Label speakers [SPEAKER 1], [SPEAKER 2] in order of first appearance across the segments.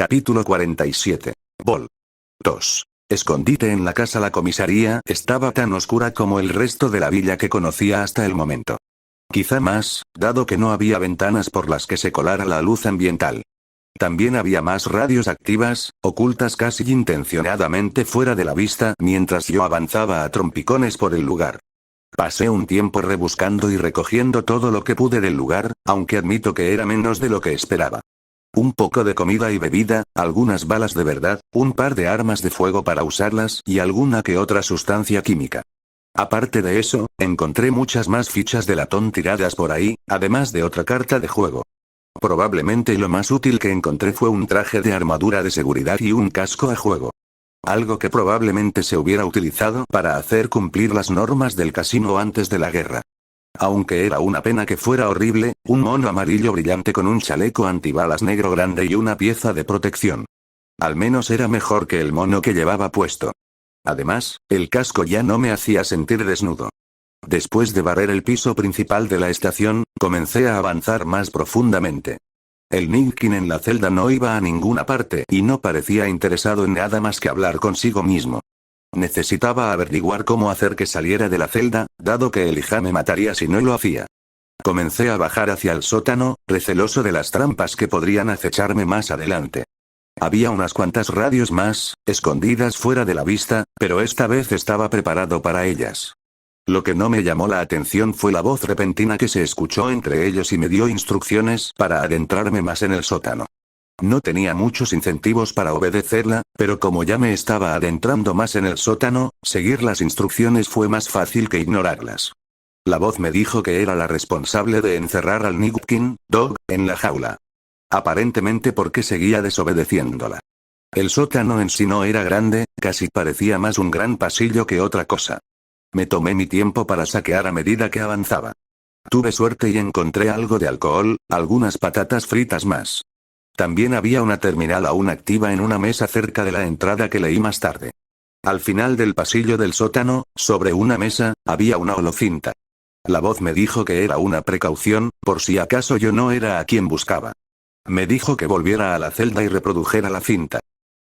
[SPEAKER 1] Capítulo 47. Vol. 2. Escondite en la casa. La comisaría estaba tan oscura como el resto de la villa que conocía hasta el momento. Quizá más, dado que no había ventanas por las que se colara la luz ambiental. También había más radios activas, ocultas casi intencionadamente fuera de la vista mientras yo avanzaba a trompicones por el lugar. Pasé un tiempo rebuscando y recogiendo todo lo que pude del lugar, aunque admito que era menos de lo que esperaba. Un poco de comida y bebida, algunas balas de verdad, un par de armas de fuego para usarlas y alguna que otra sustancia química. Aparte de eso, encontré muchas más fichas de latón tiradas por ahí, además de otra carta de juego. Probablemente lo más útil que encontré fue un traje de armadura de seguridad y un casco a juego. Algo que probablemente se hubiera utilizado para hacer cumplir las normas del casino antes de la guerra. Aunque era una pena que fuera horrible, un mono amarillo brillante con un chaleco antibalas negro grande y una pieza de protección. Al menos era mejor que el mono que llevaba puesto. Además, el casco ya no me hacía sentir desnudo. Después de barrer el piso principal de la estación, comencé a avanzar más profundamente. El Niggkin en la celda no iba a ninguna parte y no parecía interesado en nada más que hablar consigo mismo. Necesitaba averiguar cómo hacer que saliera de la celda, dado que Elijah me mataría si no lo hacía. Comencé a bajar hacia el sótano, receloso de las trampas que podrían acecharme más adelante. Había unas cuantas radios más, escondidas fuera de la vista, pero esta vez estaba preparado para ellas. Lo que no me llamó la atención fue la voz repentina que se escuchó entre ellos y me dio instrucciones para adentrarme más en el sótano. No tenía muchos incentivos para obedecerla, pero como ya me estaba adentrando más en el sótano, seguir las instrucciones fue más fácil que ignorarlas. La voz me dijo que era la responsable de encerrar al Niggkin, Dog, en la jaula. Aparentemente porque seguía desobedeciéndola. El sótano en sí no era grande, casi parecía más un gran pasillo que otra cosa. Me tomé mi tiempo para saquear a medida que avanzaba. Tuve suerte y encontré algo de alcohol, algunas patatas fritas más. También había una terminal aún activa en una mesa cerca de la entrada que leí más tarde. Al final del pasillo del sótano, sobre una mesa, había una holocinta. La voz me dijo que era una precaución, por si acaso yo no era a quien buscaba. Me dijo que volviera a la celda y reprodujera la cinta.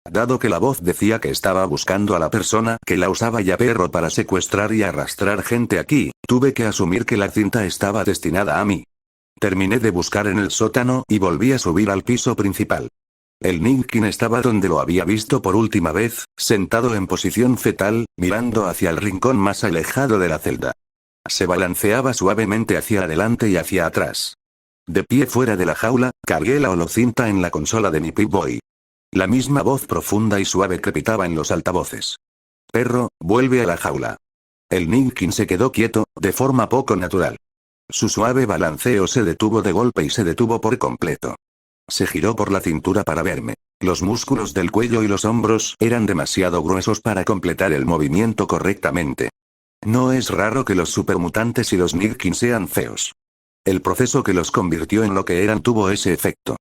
[SPEAKER 1] Dado que la voz decía que estaba buscando a la persona que la usaba ya perro para secuestrar y arrastrar gente aquí, tuve que asumir que la cinta estaba destinada a mí. Terminé de buscar en el sótano y volví a subir al piso principal. El Niggkin estaba donde lo había visto por última vez, sentado en posición fetal, mirando hacia el rincón más alejado de la celda. Se balanceaba suavemente hacia adelante y hacia atrás. De pie fuera de la jaula, cargué la holocinta en la consola de mi Pip-Boy. La misma voz profunda y suave crepitaba en los altavoces. Perro, vuelve a la jaula. El Niggkin se quedó quieto, de forma poco natural. Su suave balanceo se detuvo de golpe y se detuvo por completo. Se giró por la cintura para verme. Los músculos del cuello y los hombros eran demasiado gruesos para completar el movimiento correctamente. No es raro que los supermutantes y los Niggkin sean feos. El proceso que los convirtió en lo que eran tuvo ese efecto.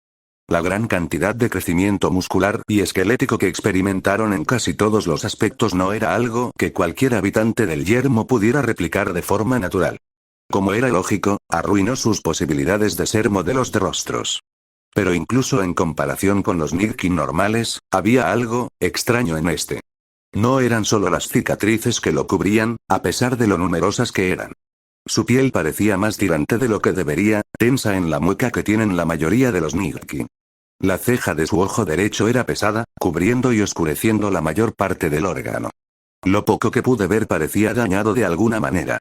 [SPEAKER 1] La gran cantidad de crecimiento muscular y esquelético que experimentaron en casi todos los aspectos no era algo que cualquier habitante del yermo pudiera replicar de forma natural. Como era lógico, arruinó sus posibilidades de ser modelos de rostros. Pero incluso en comparación con los Niggkin normales, había algo extraño en este. No eran solo las cicatrices que lo cubrían, a pesar de lo numerosas que eran. Su piel parecía más tirante de lo que debería, tensa en la mueca que tienen la mayoría de los Niggkin. La ceja de su ojo derecho era pesada, cubriendo y oscureciendo la mayor parte del órgano. Lo poco que pude ver parecía dañado de alguna manera.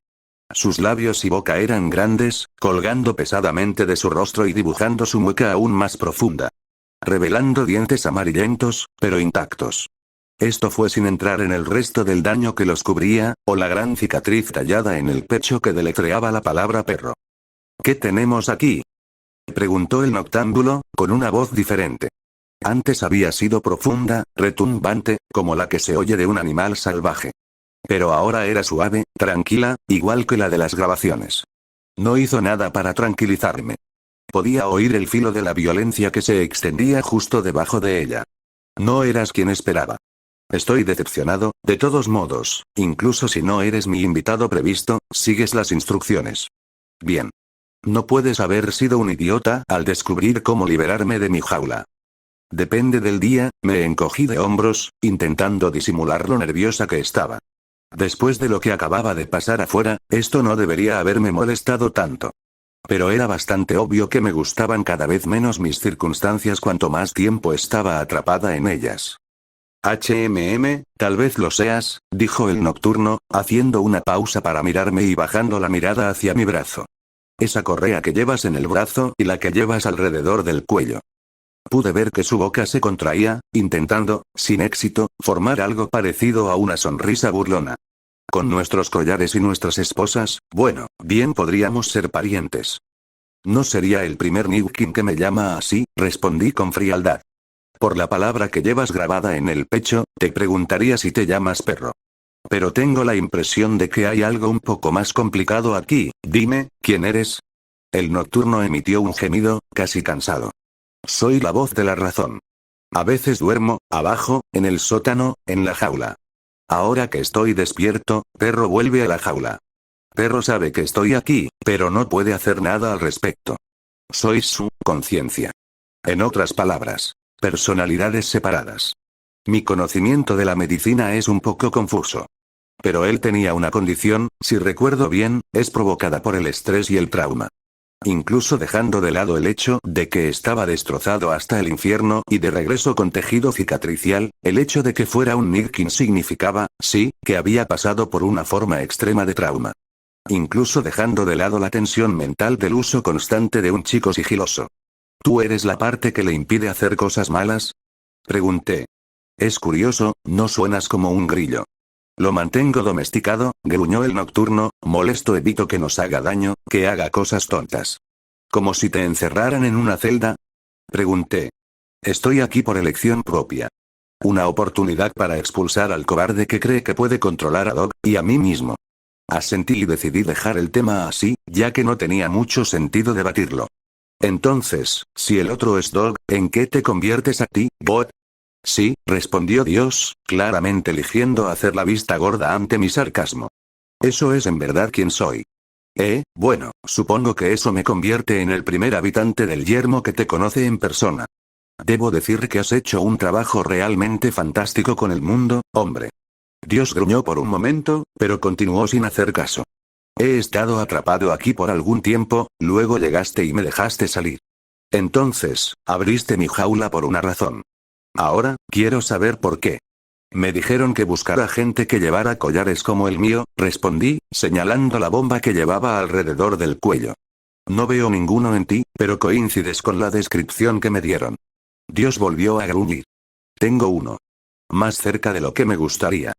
[SPEAKER 1] Sus labios y boca eran grandes, colgando pesadamente de su rostro y dibujando su mueca aún más profunda. Revelando dientes amarillentos, pero intactos. Esto fue sin entrar en el resto del daño que los cubría, o la gran cicatriz tallada en el pecho que deletreaba la palabra perro. ¿Qué tenemos aquí?, preguntó el noctámbulo, con una voz diferente. Antes había sido profunda, retumbante, como la que se oye de un animal salvaje. Pero ahora era suave, tranquila, igual que la de las grabaciones. No hizo nada para tranquilizarme. Podía oír el filo de la violencia que se extendía justo debajo de ella. No eras quien esperaba. Estoy decepcionado, de todos modos, incluso si no eres mi invitado previsto, sigues las instrucciones. Bien. No puedes haber sido un idiota al descubrir cómo liberarme de mi jaula. Depende del día, me encogí de hombros, intentando disimular lo nerviosa que estaba. Después de lo que acababa de pasar afuera, esto no debería haberme molestado tanto. Pero era bastante obvio que me gustaban cada vez menos mis circunstancias cuanto más tiempo estaba atrapada en ellas. Tal vez lo seas, dijo el nocturno, haciendo una pausa para mirarme y bajando la mirada hacia mi brazo. Esa correa que llevas en el brazo y la que llevas alrededor del cuello. Pude ver que su boca se contraía, intentando, sin éxito, formar algo parecido a una sonrisa burlona. Con nuestros collares y nuestras esposas, bueno, bien podríamos ser parientes. No sería el primer Niukin que me llama así, respondí con frialdad. Por la palabra que llevas grabada en el pecho, te preguntaría si te llamas perro. Pero tengo la impresión de que hay algo un poco más complicado aquí, dime, ¿quién eres? El nocturno emitió un gemido, casi cansado. Soy la voz de la razón. A veces duermo, abajo, en el sótano, en la jaula. Ahora que estoy despierto, perro vuelve a la jaula. Perro sabe que estoy aquí, pero no puede hacer nada al respecto. Soy su conciencia. En otras palabras, personalidades separadas. Mi conocimiento de la medicina es un poco confuso. Pero él tenía una condición, si recuerdo bien, es provocada por el estrés y el trauma. Incluso dejando de lado el hecho de que estaba destrozado hasta el infierno y de regreso con tejido cicatricial, el hecho de que fuera un Nirkin significaba, sí, que había pasado por una forma extrema de trauma. Incluso dejando de lado la tensión mental del uso constante de un chico sigiloso. ¿Tú eres la parte que le impide hacer cosas malas? Pregunté. Es curioso, no suenas como un grillo. Lo mantengo domesticado, gruñó el nocturno, molesto evito que nos haga daño, que haga cosas tontas. ¿Como si te encerraran en una celda? Pregunté. Estoy aquí por elección propia. Una oportunidad para expulsar al cobarde que cree que puede controlar a Dog, y a mí mismo. Asentí y decidí dejar el tema así, ya que no tenía mucho sentido debatirlo. Entonces, si el otro es Dog, ¿en qué te conviertes a ti, Bot? Sí, respondió Dios, claramente eligiendo hacer la vista gorda ante mi sarcasmo. Eso es en verdad quien soy. Bueno, supongo que eso me convierte en el primer habitante del yermo que te conoce en persona. Debo decir que has hecho un trabajo realmente fantástico con el mundo, hombre. Dios gruñó por un momento, pero continuó sin hacer caso. He estado atrapado aquí por algún tiempo, luego llegaste y me dejaste salir. Entonces, abriste mi jaula por una razón. Ahora, quiero saber por qué. Me dijeron que buscara gente que llevara collares como el mío, respondí, señalando la bomba que llevaba alrededor del cuello. No veo ninguno en ti, pero coincides con la descripción que me dieron. Dios volvió a gruñir. Tengo uno. Más cerca de lo que me gustaría.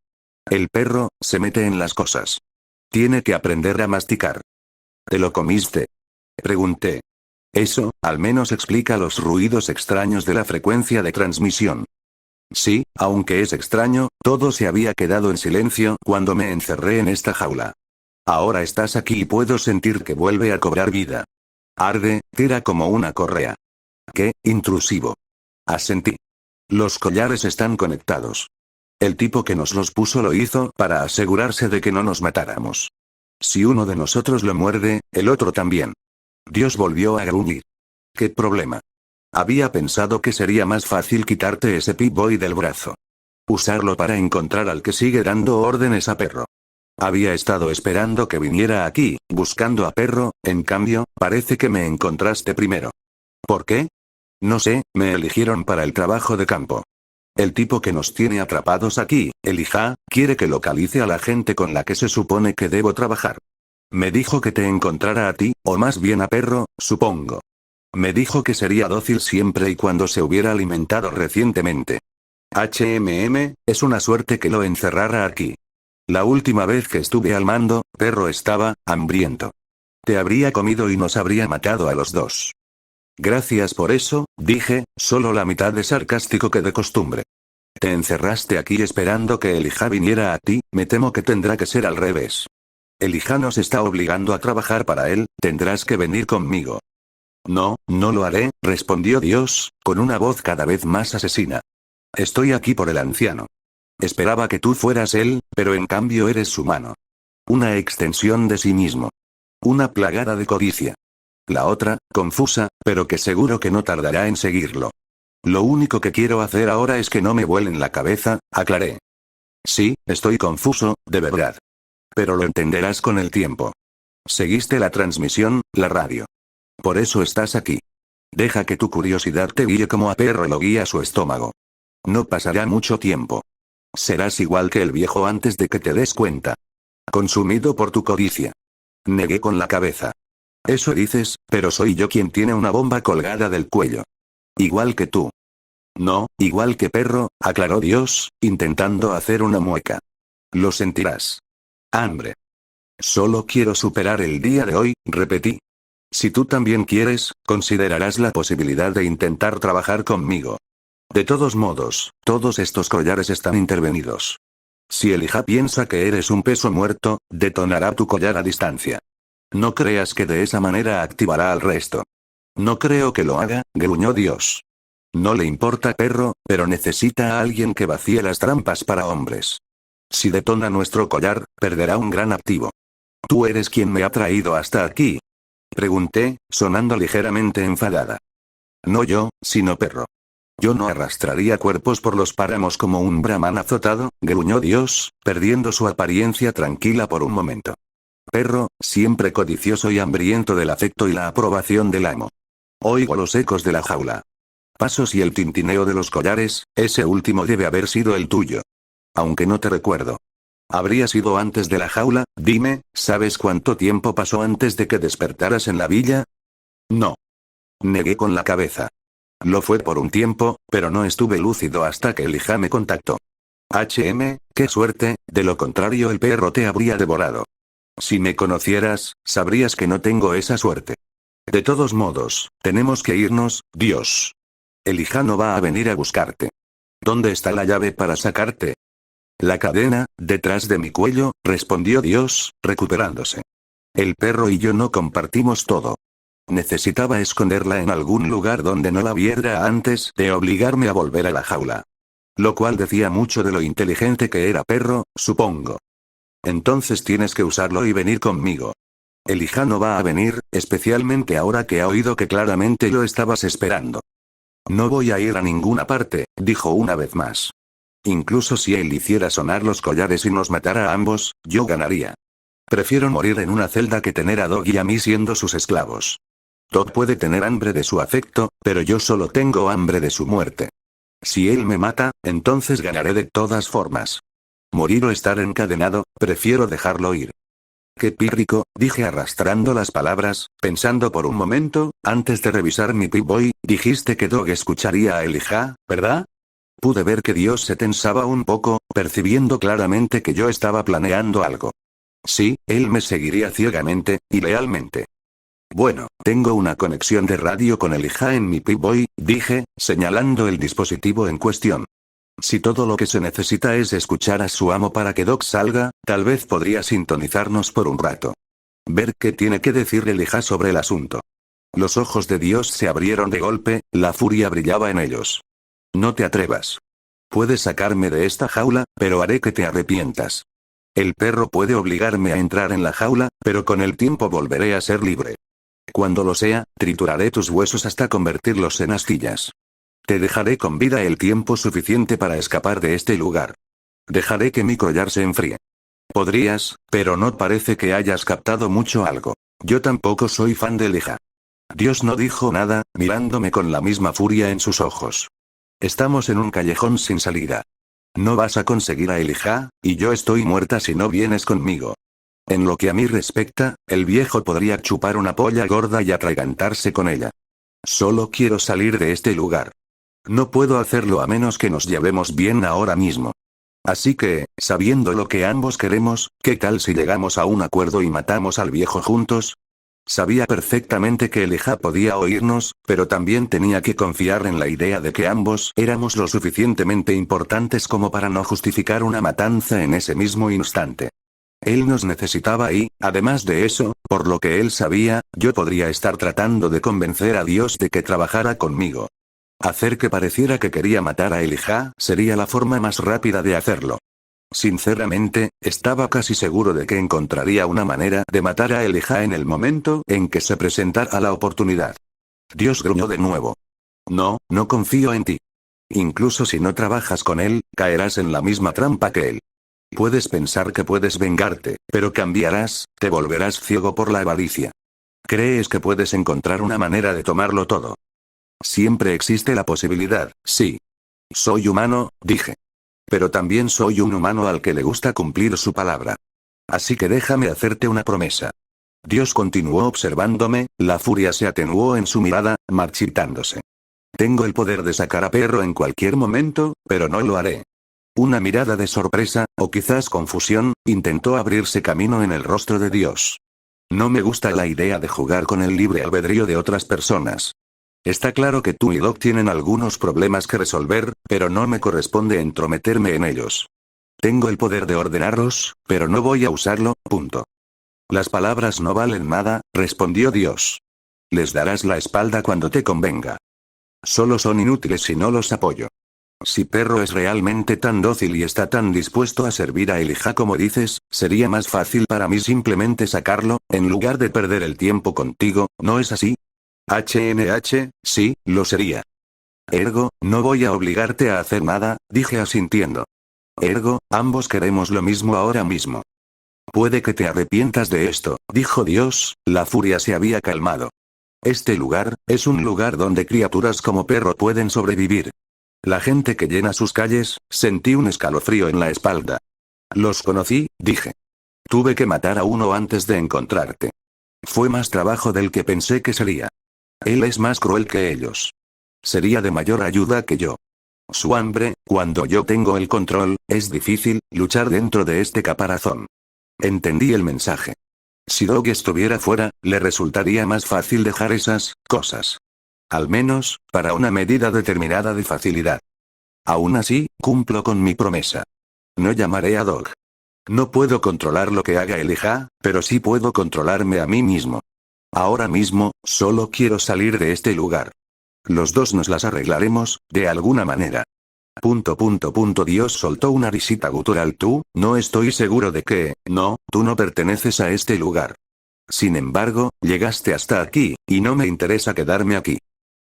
[SPEAKER 1] El perro, se mete en las cosas. Tiene que aprender a masticar. ¿Te lo comiste? Pregunté. Eso, al menos explica los ruidos extraños de la frecuencia de transmisión. Sí, aunque es extraño, todo se había quedado en silencio cuando me encerré en esta jaula. Ahora estás aquí y puedo sentir que vuelve a cobrar vida. Arde, tira como una correa. ¡Qué intrusivo! Asentí. Los collares están conectados. El tipo que nos los puso lo hizo para asegurarse de que no nos matáramos. Si uno de nosotros lo muerde, el otro también. Dios volvió a gruñir. ¿Qué problema? Había pensado que sería más fácil quitarte ese Pip-Boy del brazo. Usarlo para encontrar al que sigue dando órdenes a Perro. Había estado esperando que viniera aquí, buscando a Perro, en cambio, parece que me encontraste primero. ¿Por qué? No sé, me eligieron para el trabajo de campo. El tipo que nos tiene atrapados aquí, Elijah, quiere que localice a la gente con la que se supone que debo trabajar. Me dijo que te encontrara a ti, o más bien a Perro, supongo. Me dijo que sería dócil siempre y cuando se hubiera alimentado recientemente. Es una suerte que lo encerrara aquí. La última vez que estuve al mando, Perro estaba hambriento. Te habría comido y nos habría matado a los dos. Gracias por eso, dije, solo la mitad de sarcástico que de costumbre. Te encerraste aquí esperando que Elijah viniera a ti, me temo que tendrá que ser al revés. Elijah nos está obligando a trabajar para él, tendrás que venir conmigo. No, no lo haré, respondió Dios, con una voz cada vez más asesina. Estoy aquí por el anciano. Esperaba que tú fueras él, pero en cambio eres humano. Una extensión de sí mismo. Una plagada de codicia. La otra, confusa, pero que seguro que no tardará en seguirlo. Lo único que quiero hacer ahora es que no me vuelen la cabeza, aclaré. Sí, estoy confuso, de verdad. Pero lo entenderás con el tiempo. Seguiste la transmisión, la radio. Por eso estás aquí. Deja que tu curiosidad te guíe como a perro lo guía su estómago. No pasará mucho tiempo. Serás igual que el viejo antes de que te des cuenta. Consumido por tu codicia. Negué con la cabeza. Eso dices, pero soy yo quien tiene una bomba colgada del cuello. Igual que tú. No, igual que perro, aclaró Dios, intentando hacer una mueca. Lo sentirás. Hambre. Solo quiero superar el día de hoy, repetí. Si tú también quieres, considerarás la posibilidad de intentar trabajar conmigo. De todos modos, todos estos collares están intervenidos. Si Elijah piensa que eres un peso muerto, detonará tu collar a distancia. No creas que de esa manera activará al resto. No creo que lo haga, gruñó Dios. No le importa perro, pero necesita a alguien que vacíe las trampas para hombres. Si detona nuestro collar, perderá un gran activo. ¿Tú eres quien me ha traído hasta aquí? Pregunté, sonando ligeramente enfadada. No yo, sino perro. Yo no arrastraría cuerpos por los páramos como un brahman azotado, gruñó Dios, perdiendo su apariencia tranquila por un momento. Perro, siempre codicioso y hambriento del afecto y la aprobación del amo. Oigo los ecos de la jaula. Pasos y el tintineo de los collares, ese último debe haber sido el tuyo. Aunque no te recuerdo. ¿Habría sido antes de la jaula? Dime, ¿sabes cuánto tiempo pasó antes de que despertaras en la villa? No. Negué con la cabeza. Lo fue por un tiempo, pero no estuve lúcido hasta que Elijah me contactó. Qué suerte, de lo contrario el perro te habría devorado. Si me conocieras, sabrías que no tengo esa suerte. De todos modos, tenemos que irnos, Dios. Elijah no va a venir a buscarte. ¿Dónde está la llave para sacarte? La cadena, detrás de mi cuello, respondió Dios, recuperándose. El perro y yo no compartimos todo. Necesitaba esconderla en algún lugar donde no la viera antes de obligarme a volver a la jaula. Lo cual decía mucho de lo inteligente que era perro, supongo. Entonces tienes que usarlo y venir conmigo. Elijah no va a venir, especialmente ahora que ha oído que claramente lo estabas esperando. No voy a ir a ninguna parte, dijo una vez más. Incluso si él hiciera sonar los collares y nos matara a ambos, yo ganaría. Prefiero morir en una celda que tener a Dog y a mí siendo sus esclavos. Dog puede tener hambre de su afecto, pero yo solo tengo hambre de su muerte. Si él me mata, entonces ganaré de todas formas. Morir o estar encadenado, prefiero dejarlo ir. Qué pírrico, dije arrastrando las palabras, pensando por un momento, antes de revisar mi Pip-Boy, dijiste que Dog escucharía a Elijah, ¿verdad? Pude ver que Dios se tensaba un poco, percibiendo claramente que yo estaba planeando algo. Sí, él me seguiría ciegamente, y lealmente. Bueno, tengo una conexión de radio con Elijah en mi Pip-Boy, dije, señalando el dispositivo en cuestión. Si todo lo que se necesita es escuchar a su amo para que Doc salga, tal vez podría sintonizarnos por un rato. Ver qué tiene que decir Elijah sobre el asunto. Los ojos de Dios se abrieron de golpe, la furia brillaba en ellos. No te atrevas. Puedes sacarme de esta jaula, pero haré que te arrepientas. El perro puede obligarme a entrar en la jaula, pero con el tiempo volveré a ser libre. Cuando lo sea, trituraré tus huesos hasta convertirlos en astillas. Te dejaré con vida el tiempo suficiente para escapar de este lugar. Dejaré que mi collar se enfríe. Podrías, pero no parece que hayas captado mucho algo. Yo tampoco soy fan de Elijah. Dios no dijo nada, mirándome con la misma furia en sus ojos. Estamos en un callejón sin salida. No vas a conseguir a Elijah, y yo estoy muerta si no vienes conmigo. En lo que a mí respecta, el viejo podría chupar una polla gorda y atragantarse con ella. Solo quiero salir de este lugar. No puedo hacerlo a menos que nos llevemos bien ahora mismo. Así que, sabiendo lo que ambos queremos, ¿qué tal si llegamos a un acuerdo y matamos al viejo juntos? Sabía perfectamente que Elijah podía oírnos, pero también tenía que confiar en la idea de que ambos éramos lo suficientemente importantes como para no justificar una matanza en ese mismo instante. Él nos necesitaba y, además de eso, por lo que él sabía, yo podría estar tratando de convencer a Dios de que trabajara conmigo. Hacer que pareciera que quería matar a Elijah sería la forma más rápida de hacerlo. Sinceramente, estaba casi seguro de que encontraría una manera de matar a Elijah en el momento en que se presentara la oportunidad. Dios gruñó de nuevo. No, no confío en ti. Incluso si no trabajas con él, caerás en la misma trampa que él. Puedes pensar que puedes vengarte, pero cambiarás, te volverás ciego por la avaricia. Crees que puedes encontrar una manera de tomarlo todo. Siempre existe la posibilidad, sí. Soy humano, dije. Pero también soy un humano al que le gusta cumplir su palabra. Así que déjame hacerte una promesa. Dios continuó observándome, la furia se atenuó en su mirada, marchitándose. Tengo el poder de sacar a Perro en cualquier momento, pero no lo haré. Una mirada de sorpresa, o quizás confusión, intentó abrirse camino en el rostro de Dios. No me gusta la idea de jugar con el libre albedrío de otras personas. Está claro que tú y Doc tienen algunos problemas que resolver, pero no me corresponde entrometerme en ellos. Tengo el poder de ordenarlos, pero no voy a usarlo, punto. Las palabras no valen nada, respondió Dios. Les darás la espalda cuando te convenga. Solo son inútiles si no los apoyo. Si Perro es realmente tan dócil y está tan dispuesto a servir a Elijah como dices, sería más fácil para mí simplemente sacarlo, en lugar de perder el tiempo contigo, ¿no es así? Sí, lo sería. Ergo, no voy a obligarte a hacer nada, dije asintiendo. Ergo, ambos queremos lo mismo ahora mismo. Puede que te arrepientas de esto, dijo Dios, la furia se había calmado. Este lugar, es un lugar donde criaturas como Perro pueden sobrevivir. La gente que llena sus calles, sentí un escalofrío en la espalda. Los conocí, dije. Tuve que matar a uno antes de encontrarte. Fue más trabajo del que pensé que sería. Él es más cruel que ellos. Sería de mayor ayuda que yo. Su hambre, cuando yo tengo el control, es difícil, luchar dentro de este caparazón. Entendí el mensaje. Si Doug estuviera fuera, le resultaría más fácil dejar esas cosas. Al menos, para una medida determinada de facilidad. Aún así, cumplo con mi promesa. No llamaré a Doug. No puedo controlar lo que haga Elijah, pero sí puedo controlarme a mí mismo. Ahora mismo, solo quiero salir de este lugar. Los dos nos las arreglaremos, de alguna manera. Dios soltó una risita gutural. No estoy seguro de que, no, tú no perteneces a este lugar. Sin embargo, llegaste hasta aquí, y no me interesa quedarme aquí.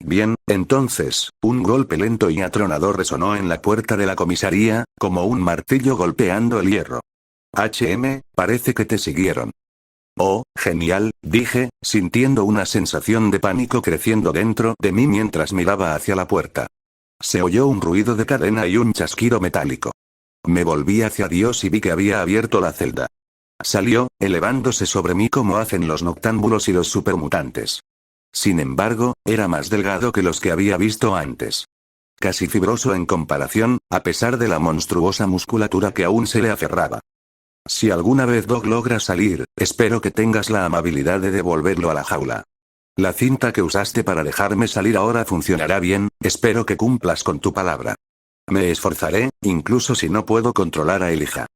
[SPEAKER 1] Bien, entonces, un golpe lento y atronador resonó en la puerta de la comisaría, como un martillo golpeando el hierro. Parece que te siguieron. Oh, genial, dije, sintiendo una sensación de pánico creciendo dentro de mí mientras miraba hacia la puerta. Se oyó un ruido de cadena y un chasquido metálico. Me volví hacia Dios y vi que había abierto la celda. Salió, elevándose sobre mí como hacen los noctámbulos y los supermutantes. Sin embargo, era más delgado que los que había visto antes. Casi fibroso en comparación, a pesar de la monstruosa musculatura que aún se le aferraba. Si alguna vez Doug logra salir, espero que tengas la amabilidad de devolverlo a la jaula. La cinta que usaste para dejarme salir ahora funcionará bien, espero que cumplas con tu palabra. Me esforzaré, incluso si no puedo controlar a Elijah.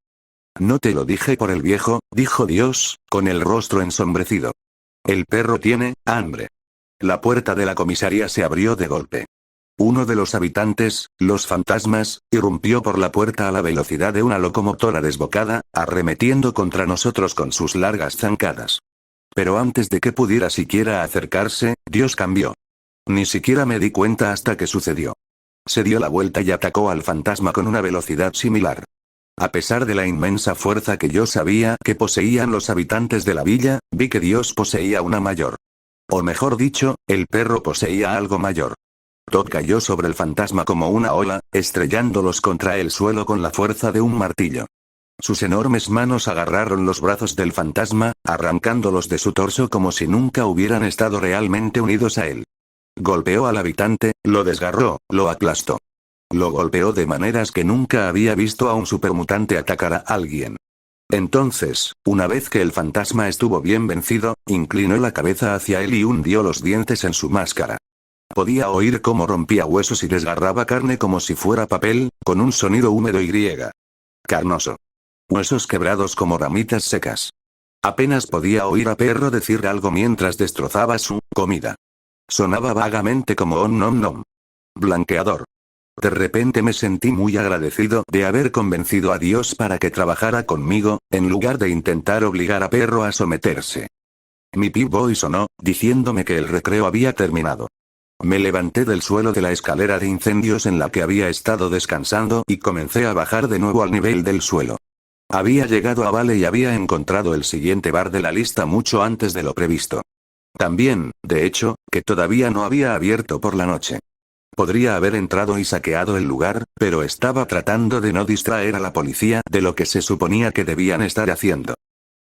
[SPEAKER 1] No te lo dije por el viejo, dijo Dios, con el rostro ensombrecido. El perro tiene hambre. La puerta de la comisaría se abrió de golpe. Uno de los habitantes, los fantasmas, irrumpió por la puerta a la velocidad de una locomotora desbocada, arremetiendo contra nosotros con sus largas zancadas. Pero antes de que pudiera siquiera acercarse, Dios cambió. Ni siquiera me di cuenta hasta que sucedió. Se dio la vuelta y atacó al fantasma con una velocidad similar. A pesar de la inmensa fuerza que yo sabía que poseían los habitantes de la villa, vi que Dios poseía una mayor. O mejor dicho, el perro poseía algo mayor. Todd cayó sobre el fantasma como una ola, estrellándolos contra el suelo con la fuerza de un martillo. Sus enormes manos agarraron los brazos del fantasma, arrancándolos de su torso como si nunca hubieran estado realmente unidos a él. Golpeó al habitante, lo desgarró, lo aplastó. Lo golpeó de maneras que nunca había visto a un supermutante atacar a alguien. Entonces, una vez que el fantasma estuvo bien vencido, inclinó la cabeza hacia él y hundió los dientes en su máscara. Podía oír cómo rompía huesos y desgarraba carne como si fuera papel, con un sonido húmedo y carnoso. Huesos quebrados como ramitas secas. Apenas podía oír a Perro decir algo mientras destrozaba su comida. Sonaba vagamente como un nom nom. Blanqueador. De repente me sentí muy agradecido de haber convencido a Dios para que trabajara conmigo, en lugar de intentar obligar a Perro a someterse. Mi Pip-Boy sonó, diciéndome que el recreo había terminado. Me levanté del suelo de la escalera de incendios en la que había estado descansando y comencé a bajar de nuevo al nivel del suelo. Había llegado a Vale y había encontrado el siguiente bar de la lista mucho antes de lo previsto. También, de hecho, que todavía no había abierto por la noche. Podría haber entrado y saqueado el lugar, pero estaba tratando de no distraer a la policía de lo que se suponía que debían estar haciendo.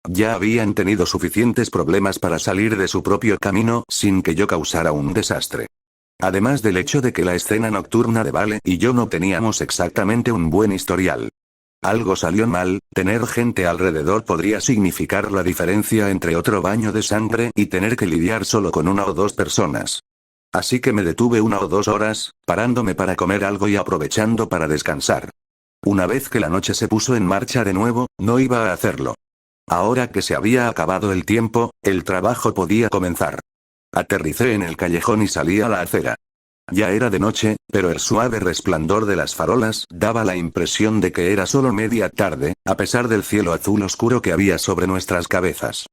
[SPEAKER 1] Ya habían tenido suficientes problemas para salir de su propio camino sin que yo causara un desastre. Además del hecho de que la escena nocturna de Vale y yo no teníamos exactamente un buen historial. Algo salió mal, tener gente alrededor podría significar la diferencia entre otro baño de sangre y tener que lidiar solo con una o dos personas. Así que me detuve 1 o 2 horas, parándome para comer algo y aprovechando para descansar. Una vez que la noche se puso en marcha de nuevo, no iba a hacerlo. Ahora que se había acabado el tiempo, el trabajo podía comenzar. Aterricé en el callejón y salí a la acera. Ya era de noche, pero el suave resplandor de las farolas daba la impresión de que era solo media tarde, a pesar del cielo azul oscuro que había sobre nuestras cabezas.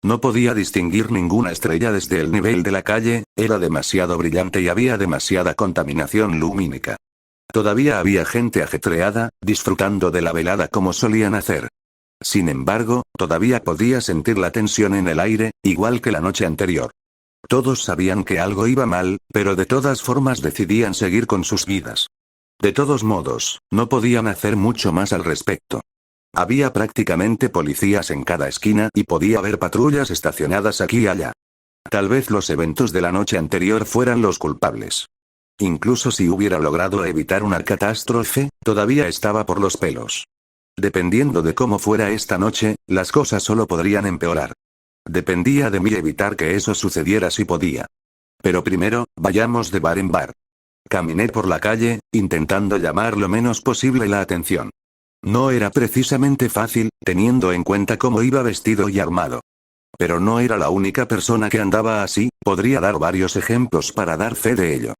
[SPEAKER 1] No podía distinguir ninguna estrella desde el nivel de la calle, era demasiado brillante y había demasiada contaminación lumínica. Todavía había gente ajetreada, disfrutando de la velada como solían hacer. Sin embargo, todavía podía sentir la tensión en el aire, igual que la noche anterior. Todos sabían que algo iba mal, pero de todas formas decidían seguir con sus vidas. De todos modos, no podían hacer mucho más al respecto. Había prácticamente policías en cada esquina y podía haber patrullas estacionadas aquí y allá. Tal vez los eventos de la noche anterior fueran los culpables. Incluso si hubiera logrado evitar una catástrofe, todavía estaba por los pelos. Dependiendo de cómo fuera esta noche, las cosas solo podrían empeorar. Dependía de mí evitar que eso sucediera si podía. Pero primero, vayamos de bar en bar. Caminé por la calle, intentando llamar lo menos posible la atención. No era precisamente fácil, teniendo en cuenta cómo iba vestido y armado. Pero no era la única persona que andaba así, podría dar varios ejemplos para dar fe de ello.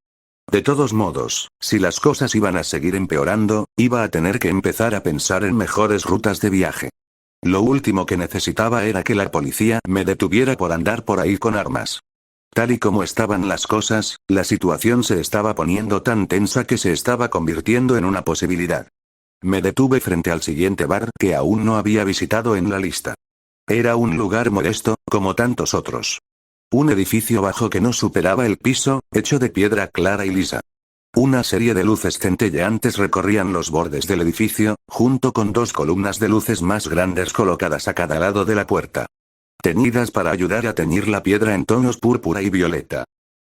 [SPEAKER 1] De todos modos, si las cosas iban a seguir empeorando, iba a tener que empezar a pensar en mejores rutas de viaje. Lo último que necesitaba era que la policía me detuviera por andar por ahí con armas. Tal y como estaban las cosas, la situación se estaba poniendo tan tensa que se estaba convirtiendo en una posibilidad. Me detuve frente al siguiente bar que aún no había visitado en la lista. Era un lugar modesto, como tantos otros. Un edificio bajo que no superaba el piso, hecho de piedra clara y lisa. Una serie de luces centelleantes recorrían los bordes del edificio, junto con 2 columnas de luces más grandes colocadas a cada lado de la puerta. Teñidas para ayudar a teñir la piedra en tonos púrpura y violeta.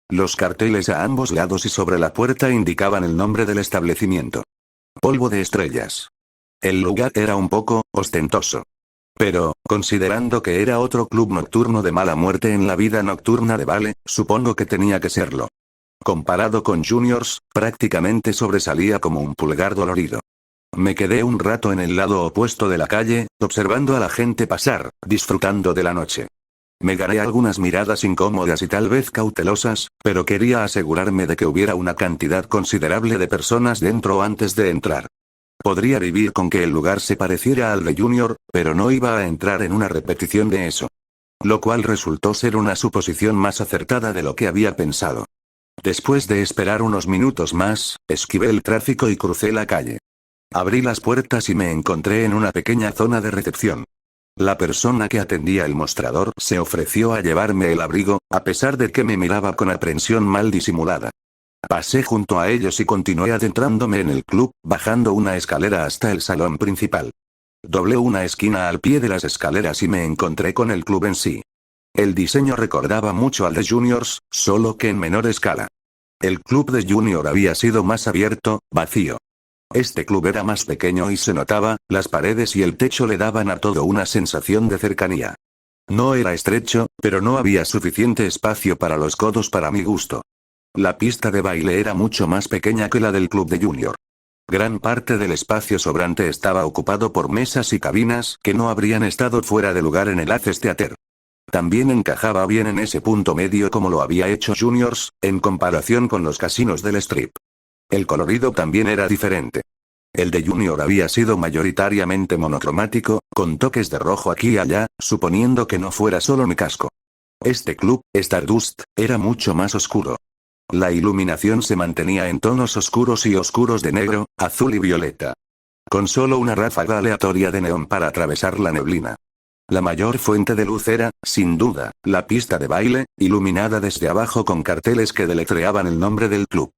[SPEAKER 1] Los carteles a ambos lados y sobre la puerta indicaban el nombre del establecimiento. Polvo de estrellas. El lugar era un poco ostentoso. Pero, considerando que era otro club nocturno de mala muerte en la vida nocturna de Vale, supongo que tenía que serlo. Comparado con Juniors, prácticamente sobresalía como un pulgar dolorido. Me quedé un rato en el lado opuesto de la calle, observando a la gente pasar, disfrutando de la noche. Me gané algunas miradas incómodas y tal vez cautelosas, pero quería asegurarme de que hubiera una cantidad considerable de personas dentro antes de entrar. Podría vivir con que el lugar se pareciera al de Junior, pero no iba a entrar en una repetición de eso. Lo cual resultó ser una suposición más acertada de lo que había pensado. Después de esperar unos minutos más, esquivé el tráfico y crucé la calle. Abrí las puertas y me encontré en una pequeña zona de recepción. La persona que atendía el mostrador se ofreció a llevarme el abrigo, a pesar de que me miraba con aprensión mal disimulada. Pasé junto a ellos y continué adentrándome en el club, bajando una escalera hasta el salón principal. Doblé una esquina al pie de las escaleras y me encontré con el club en sí. El diseño recordaba mucho al de Juniors, solo que en menor escala. El club de Junior había sido más abierto, vacío. Este club era más pequeño y se notaba, las paredes y el techo le daban a todo una sensación de cercanía. No era estrecho, pero no había suficiente espacio para los codos para mi gusto. La pista de baile era mucho más pequeña que la del club de Junior. Gran parte del espacio sobrante estaba ocupado por mesas y cabinas que no habrían estado fuera de lugar en el Aces Theater. También encajaba bien en ese punto medio como lo había hecho Juniors, en comparación con los casinos del Strip. El colorido también era diferente. El de Junior había sido mayoritariamente monocromático, con toques de rojo aquí y allá, suponiendo que no fuera solo mi casco. Este club, Stardust, era mucho más oscuro. La iluminación se mantenía en tonos oscuros y oscuros de negro, azul y violeta. Con solo una ráfaga aleatoria de neón para atravesar la neblina. La mayor fuente de luz era, sin duda, la pista de baile, iluminada desde abajo con carteles que deletreaban el nombre del club.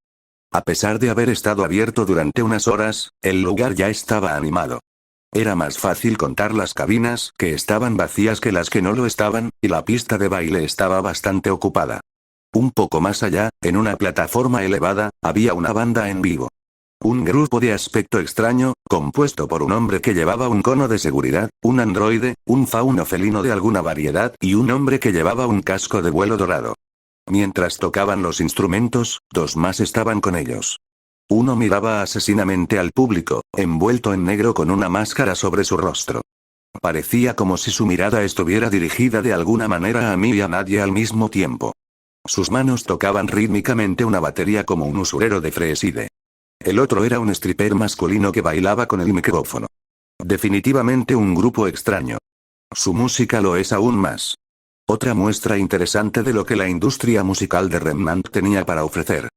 [SPEAKER 1] A pesar de haber estado abierto durante unas horas, el lugar ya estaba animado. Era más fácil contar las cabinas que estaban vacías que las que no lo estaban, y la pista de baile estaba bastante ocupada. Un poco más allá, en una plataforma elevada, había una banda en vivo. Un grupo de aspecto extraño, compuesto por un hombre que llevaba un cono de seguridad, un androide, un fauno felino de alguna variedad y un hombre que llevaba un casco de vuelo dorado. Mientras tocaban los instrumentos, dos más estaban con ellos. Uno miraba asesinamente al público, envuelto en negro con una máscara sobre su rostro. Parecía como si su mirada estuviera dirigida de alguna manera a mí y a nadie al mismo tiempo. Sus manos tocaban rítmicamente una batería como un usurero de Freeside. El otro era un stripper masculino que bailaba con el micrófono. Definitivamente un grupo extraño. Su música lo es aún más. Otra muestra interesante de lo que la industria musical de Remnant tenía para ofrecer.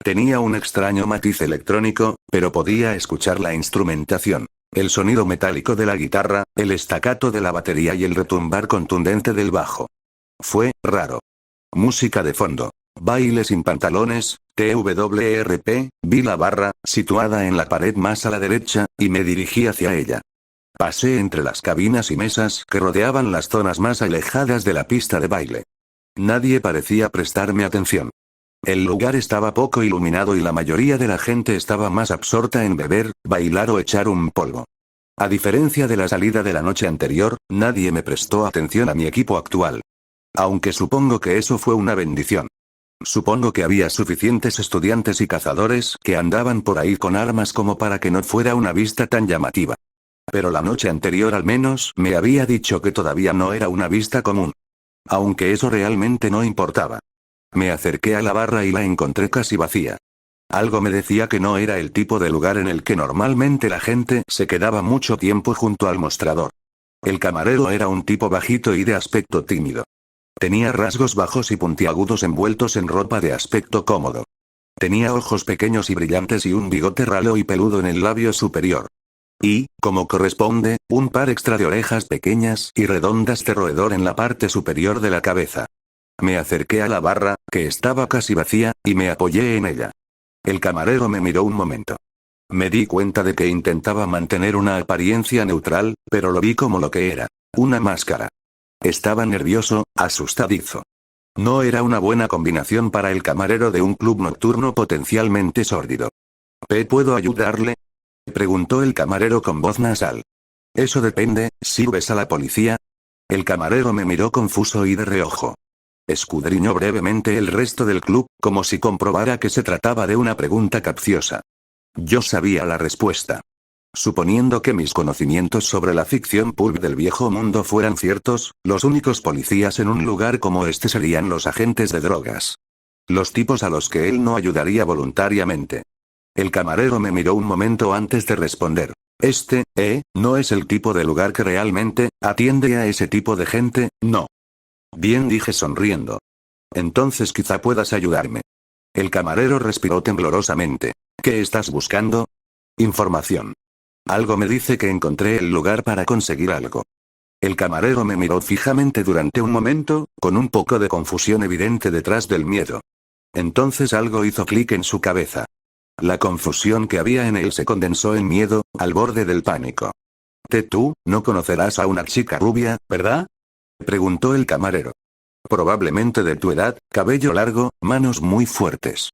[SPEAKER 1] Tenía un extraño matiz electrónico, pero podía escuchar la instrumentación, el sonido metálico de la guitarra, el staccato de la batería y el retumbar contundente del bajo. Fue raro. Música de fondo. Baile sin pantalones, TWRP, vi la barra, situada en la pared más a la derecha, y me dirigí hacia ella. Pasé entre las cabinas y mesas que rodeaban las zonas más alejadas de la pista de baile. Nadie parecía prestarme atención. El lugar estaba poco iluminado y la mayoría de la gente estaba más absorta en beber, bailar o echar un polvo. A diferencia de la salida de la noche anterior, nadie me prestó atención a mi equipo actual. Aunque supongo que eso fue una bendición. Supongo que había suficientes estudiantes y cazadores que andaban por ahí con armas como para que no fuera una vista tan llamativa. Pero la noche anterior al menos me había dicho que todavía no era una vista común. Aunque eso realmente no importaba. Me acerqué a la barra y la encontré casi vacía. Algo me decía que no era el tipo de lugar en el que normalmente la gente se quedaba mucho tiempo junto al mostrador. El camarero era un tipo bajito y de aspecto tímido. Tenía rasgos bajos y puntiagudos envueltos en ropa de aspecto cómodo. Tenía ojos pequeños y brillantes y un bigote ralo y peludo en el labio superior. Y, como corresponde, un par extra de orejas pequeñas y redondas de roedor en la parte superior de la cabeza. Me acerqué a la barra, que estaba casi vacía, y me apoyé en ella. El camarero me miró un momento. Me di cuenta de que intentaba mantener una apariencia neutral, pero lo vi como lo que era: una máscara. Estaba nervioso, asustadizo. No era una buena combinación para el camarero de un club nocturno potencialmente sórdido. ¿Puedo ayudarle?, preguntó el camarero con voz nasal. Eso depende, ¿sirves a la policía? El camarero me miró confuso y de reojo. Escudriñó brevemente el resto del club, como si comprobara que se trataba de una pregunta capciosa. Yo sabía la respuesta. Suponiendo que mis conocimientos sobre la ficción pulp del viejo mundo fueran ciertos, los únicos policías en un lugar como este serían los agentes de drogas. Los tipos a los que él no ayudaría voluntariamente. El camarero me miró un momento antes de responder. No es el tipo de lugar que realmente atiende a ese tipo de gente, no. Bien, dije sonriendo. Entonces quizá puedas ayudarme. El camarero respiró temblorosamente. ¿Qué estás buscando? Información. Algo me dice que encontré el lugar para conseguir algo. El camarero me miró fijamente durante un momento, con un poco de confusión evidente detrás del miedo. Entonces algo hizo clic en su cabeza. La confusión que había en él se condensó en miedo, al borde del pánico. Tú no conocerás a una chica rubia, ¿verdad?, preguntó el camarero. Probablemente de tu edad, cabello largo, manos muy fuertes.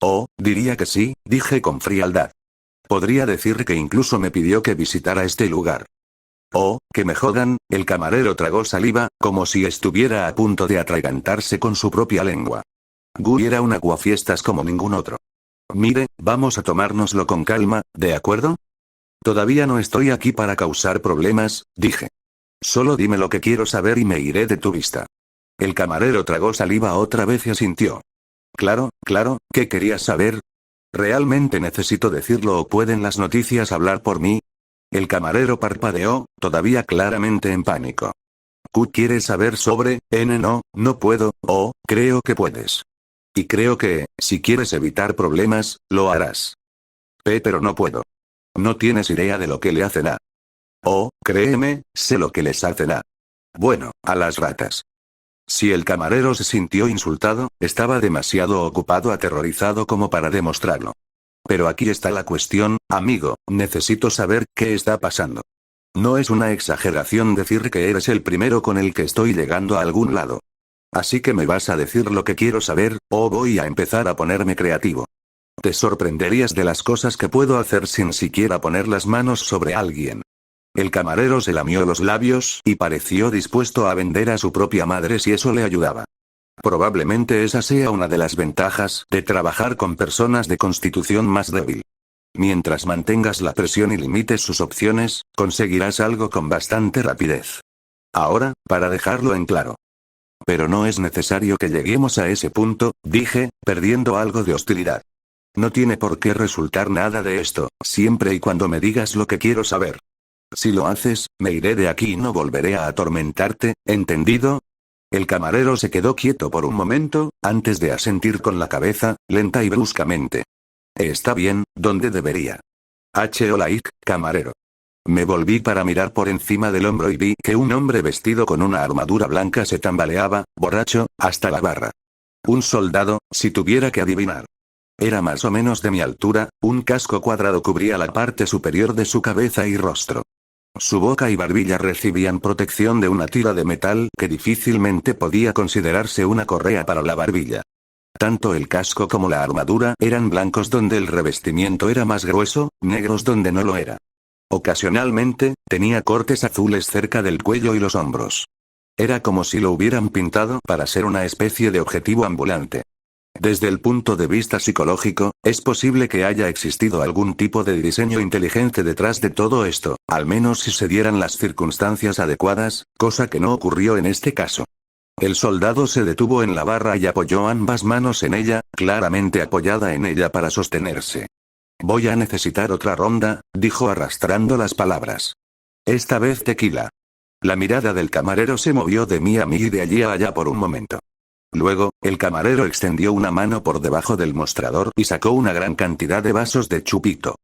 [SPEAKER 1] Oh, diría que sí, dije con frialdad. Podría decir que incluso me pidió que visitara este lugar. Oh, que me jodan, el camarero tragó saliva, como si estuviera a punto de atragantarse con su propia lengua. Guy era un aguafiestas como ningún otro. Mire, vamos a tomárnoslo con calma, ¿de acuerdo? Todavía no estoy aquí para causar problemas, dije. Solo dime lo que quiero saber y me iré de tu vista. El camarero tragó saliva otra vez y asintió. Claro, ¿qué querías saber? ¿Realmente necesito decirlo o pueden las noticias hablar por mí? El camarero parpadeó, todavía claramente en pánico. ¿Quieres saber sobre? No puedo, creo que puedes. Y creo que, si quieres evitar problemas, lo harás. Pero no puedo. No tienes idea de lo que le hacen a. Oh, créeme, sé lo que les hacen a. Bueno, a las ratas. Si el camarero se sintió insultado, estaba demasiado ocupado aterrorizado como para demostrarlo. Pero aquí está la cuestión, amigo, necesito saber qué está pasando. No es una exageración decir que eres el primero con el que estoy llegando a algún lado. Así que me vas a decir lo que quiero saber, o voy a empezar a ponerme creativo. Te sorprenderías de las cosas que puedo hacer sin siquiera poner las manos sobre alguien. El camarero se lamió los labios y pareció dispuesto a vender a su propia madre si eso le ayudaba. Probablemente esa sea una de las ventajas de trabajar con personas de constitución más débil. Mientras mantengas la presión y limites sus opciones, conseguirás algo con bastante rapidez. Ahora, para dejarlo en claro. Pero no es necesario que lleguemos a ese punto, dije, perdiendo algo de hostilidad. No tiene por qué resultar nada de esto, siempre y cuando me digas lo que quiero saber. Si lo haces, me iré de aquí y no volveré a atormentarte, ¿entendido? El camarero se quedó quieto por un momento, antes de asentir con la cabeza, lenta y bruscamente. Está bien, donde debería. Like, camarero. Me volví para mirar por encima del hombro y vi que un hombre vestido con una armadura blanca se tambaleaba, borracho, hasta la barra. Un soldado, si tuviera que adivinar. Era más o menos de mi altura, un casco cuadrado cubría la parte superior de su cabeza y rostro. Su boca y barbilla recibían protección de una tira de metal que difícilmente podía considerarse una correa para la barbilla. Tanto el casco como la armadura eran blancos donde el revestimiento era más grueso, negros donde no lo era. Ocasionalmente, tenía cortes azules cerca del cuello y los hombros. Era como si lo hubieran pintado para ser una especie de objetivo ambulante. Desde el punto de vista psicológico, es posible que haya existido algún tipo de diseño inteligente detrás de todo esto, al menos si se dieran las circunstancias adecuadas, cosa que no ocurrió en este caso. El soldado se detuvo en la barra y apoyó ambas manos en ella, claramente apoyada en ella para sostenerse. Voy a necesitar otra ronda, dijo arrastrando las palabras. Esta vez tequila. La mirada del camarero se movió de mí a mí y de allí a allá por un momento. Luego, el camarero extendió una mano por debajo del mostrador y sacó una gran cantidad de vasos de chupito.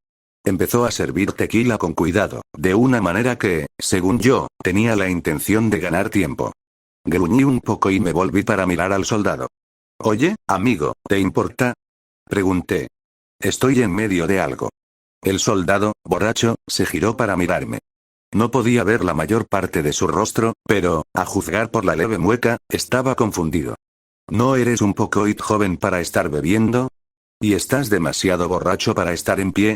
[SPEAKER 1] Empezó a servir tequila con cuidado, de una manera que, según yo, tenía la intención de ganar tiempo. Gruñí un poco y me volví para mirar al soldado. Oye, amigo, ¿te importa? Pregunté. Estoy en medio de algo. El soldado, borracho, se giró para mirarme. No podía ver la mayor parte de su rostro, pero, a juzgar por la leve mueca, estaba confundido. ¿No eres un poco joven para estar bebiendo? ¿Y estás demasiado borracho para estar en pie?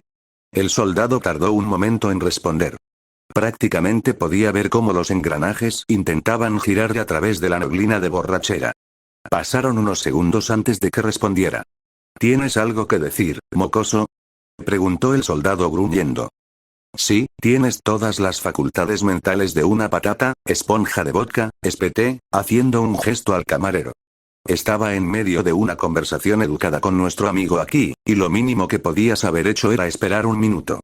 [SPEAKER 1] El soldado tardó un momento en responder. Prácticamente podía ver cómo los engranajes intentaban girar a través de la neblina de borrachera. Pasaron unos segundos antes de que respondiera. ¿Tienes algo que decir, mocoso? Preguntó el soldado gruñendo. Sí, tienes todas las facultades mentales de una patata, esponja de vodka, espeté, haciendo un gesto al camarero. Estaba en medio de una conversación educada con nuestro amigo aquí, y lo mínimo que podías haber hecho era esperar un minuto.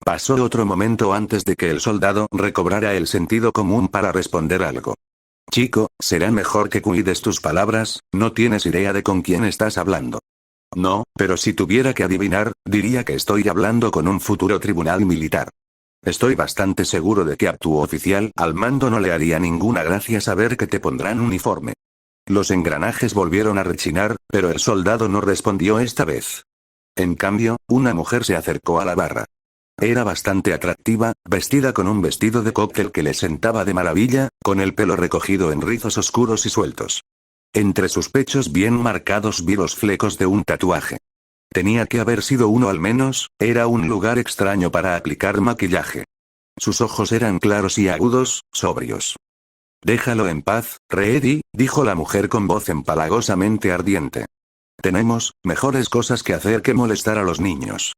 [SPEAKER 1] Pasó otro momento antes de que el soldado recobrara el sentido común para responder algo. Chico, será mejor que cuides tus palabras, no tienes idea de con quién estás hablando. No, pero si tuviera que adivinar, diría que estoy hablando con un futuro tribunal militar. Estoy bastante seguro de que a tu oficial al mando no le haría ninguna gracia saber que te pondrán uniforme. Los engranajes volvieron a rechinar, pero el soldado no respondió esta vez. En cambio, una mujer se acercó a la barra. Era bastante atractiva, vestida con un vestido de cóctel que le sentaba de maravilla, con el pelo recogido en rizos oscuros y sueltos. Entre sus pechos bien marcados vi los flecos de un tatuaje. Tenía que haber sido uno al menos, era un lugar extraño para aplicar maquillaje. Sus ojos eran claros y agudos, sobrios. Déjalo en paz, Reddy, dijo la mujer con voz empalagosamente ardiente. Tenemos mejores cosas que hacer que molestar a los niños.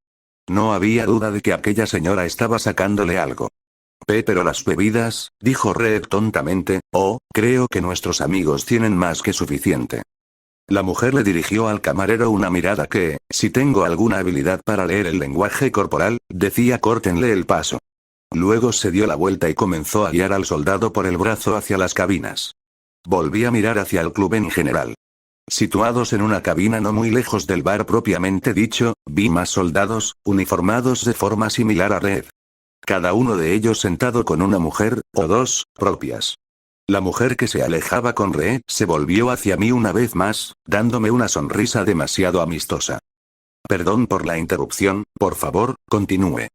[SPEAKER 1] No había duda de que aquella señora estaba sacándole algo. Pero las bebidas, dijo Red tontamente, creo que nuestros amigos tienen más que suficiente. La mujer le dirigió al camarero una mirada que, si tengo alguna habilidad para leer el lenguaje corporal, decía córtenle el paso. Luego se dio la vuelta y comenzó a guiar al soldado por el brazo hacia las cabinas. Volví a mirar hacia el club en general. Situados en una cabina no muy lejos del bar propiamente dicho, vi más soldados, uniformados de forma similar a Red. Cada uno de ellos sentado con una mujer, o dos, propias. La mujer que se alejaba con Red se volvió hacia mí una vez más, dándome una sonrisa demasiado amistosa. Perdón por la interrupción, por favor, continúe.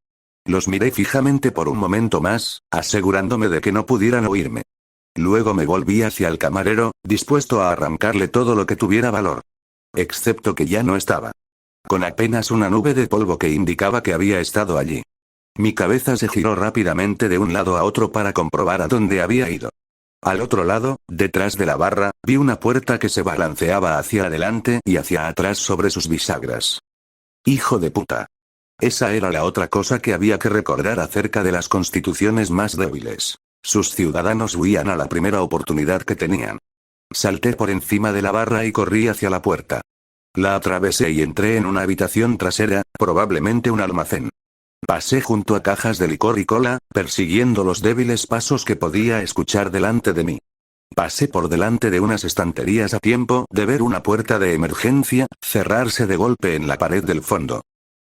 [SPEAKER 1] Los miré fijamente por un momento más, asegurándome de que no pudieran oírme. Luego me volví hacia el camarero, dispuesto a arrancarle todo lo que tuviera valor. Excepto que ya no estaba. Con apenas una nube de polvo que indicaba que había estado allí. Mi cabeza se giró rápidamente de un lado a otro para comprobar a dónde había ido. Al otro lado, detrás de la barra, vi una puerta que se balanceaba hacia adelante y hacia atrás sobre sus bisagras. ¡Hijo de puta! Esa era la otra cosa que había que recordar acerca de las constituciones más débiles. Sus ciudadanos huían a la primera oportunidad que tenían. Salté por encima de la barra y corrí hacia la puerta. La atravesé y entré en una habitación trasera, probablemente un almacén. Pasé junto a cajas de licor y cola, persiguiendo los débiles pasos que podía escuchar delante de mí. Pasé por delante de unas estanterías a tiempo de ver una puerta de emergencia cerrarse de golpe en la pared del fondo.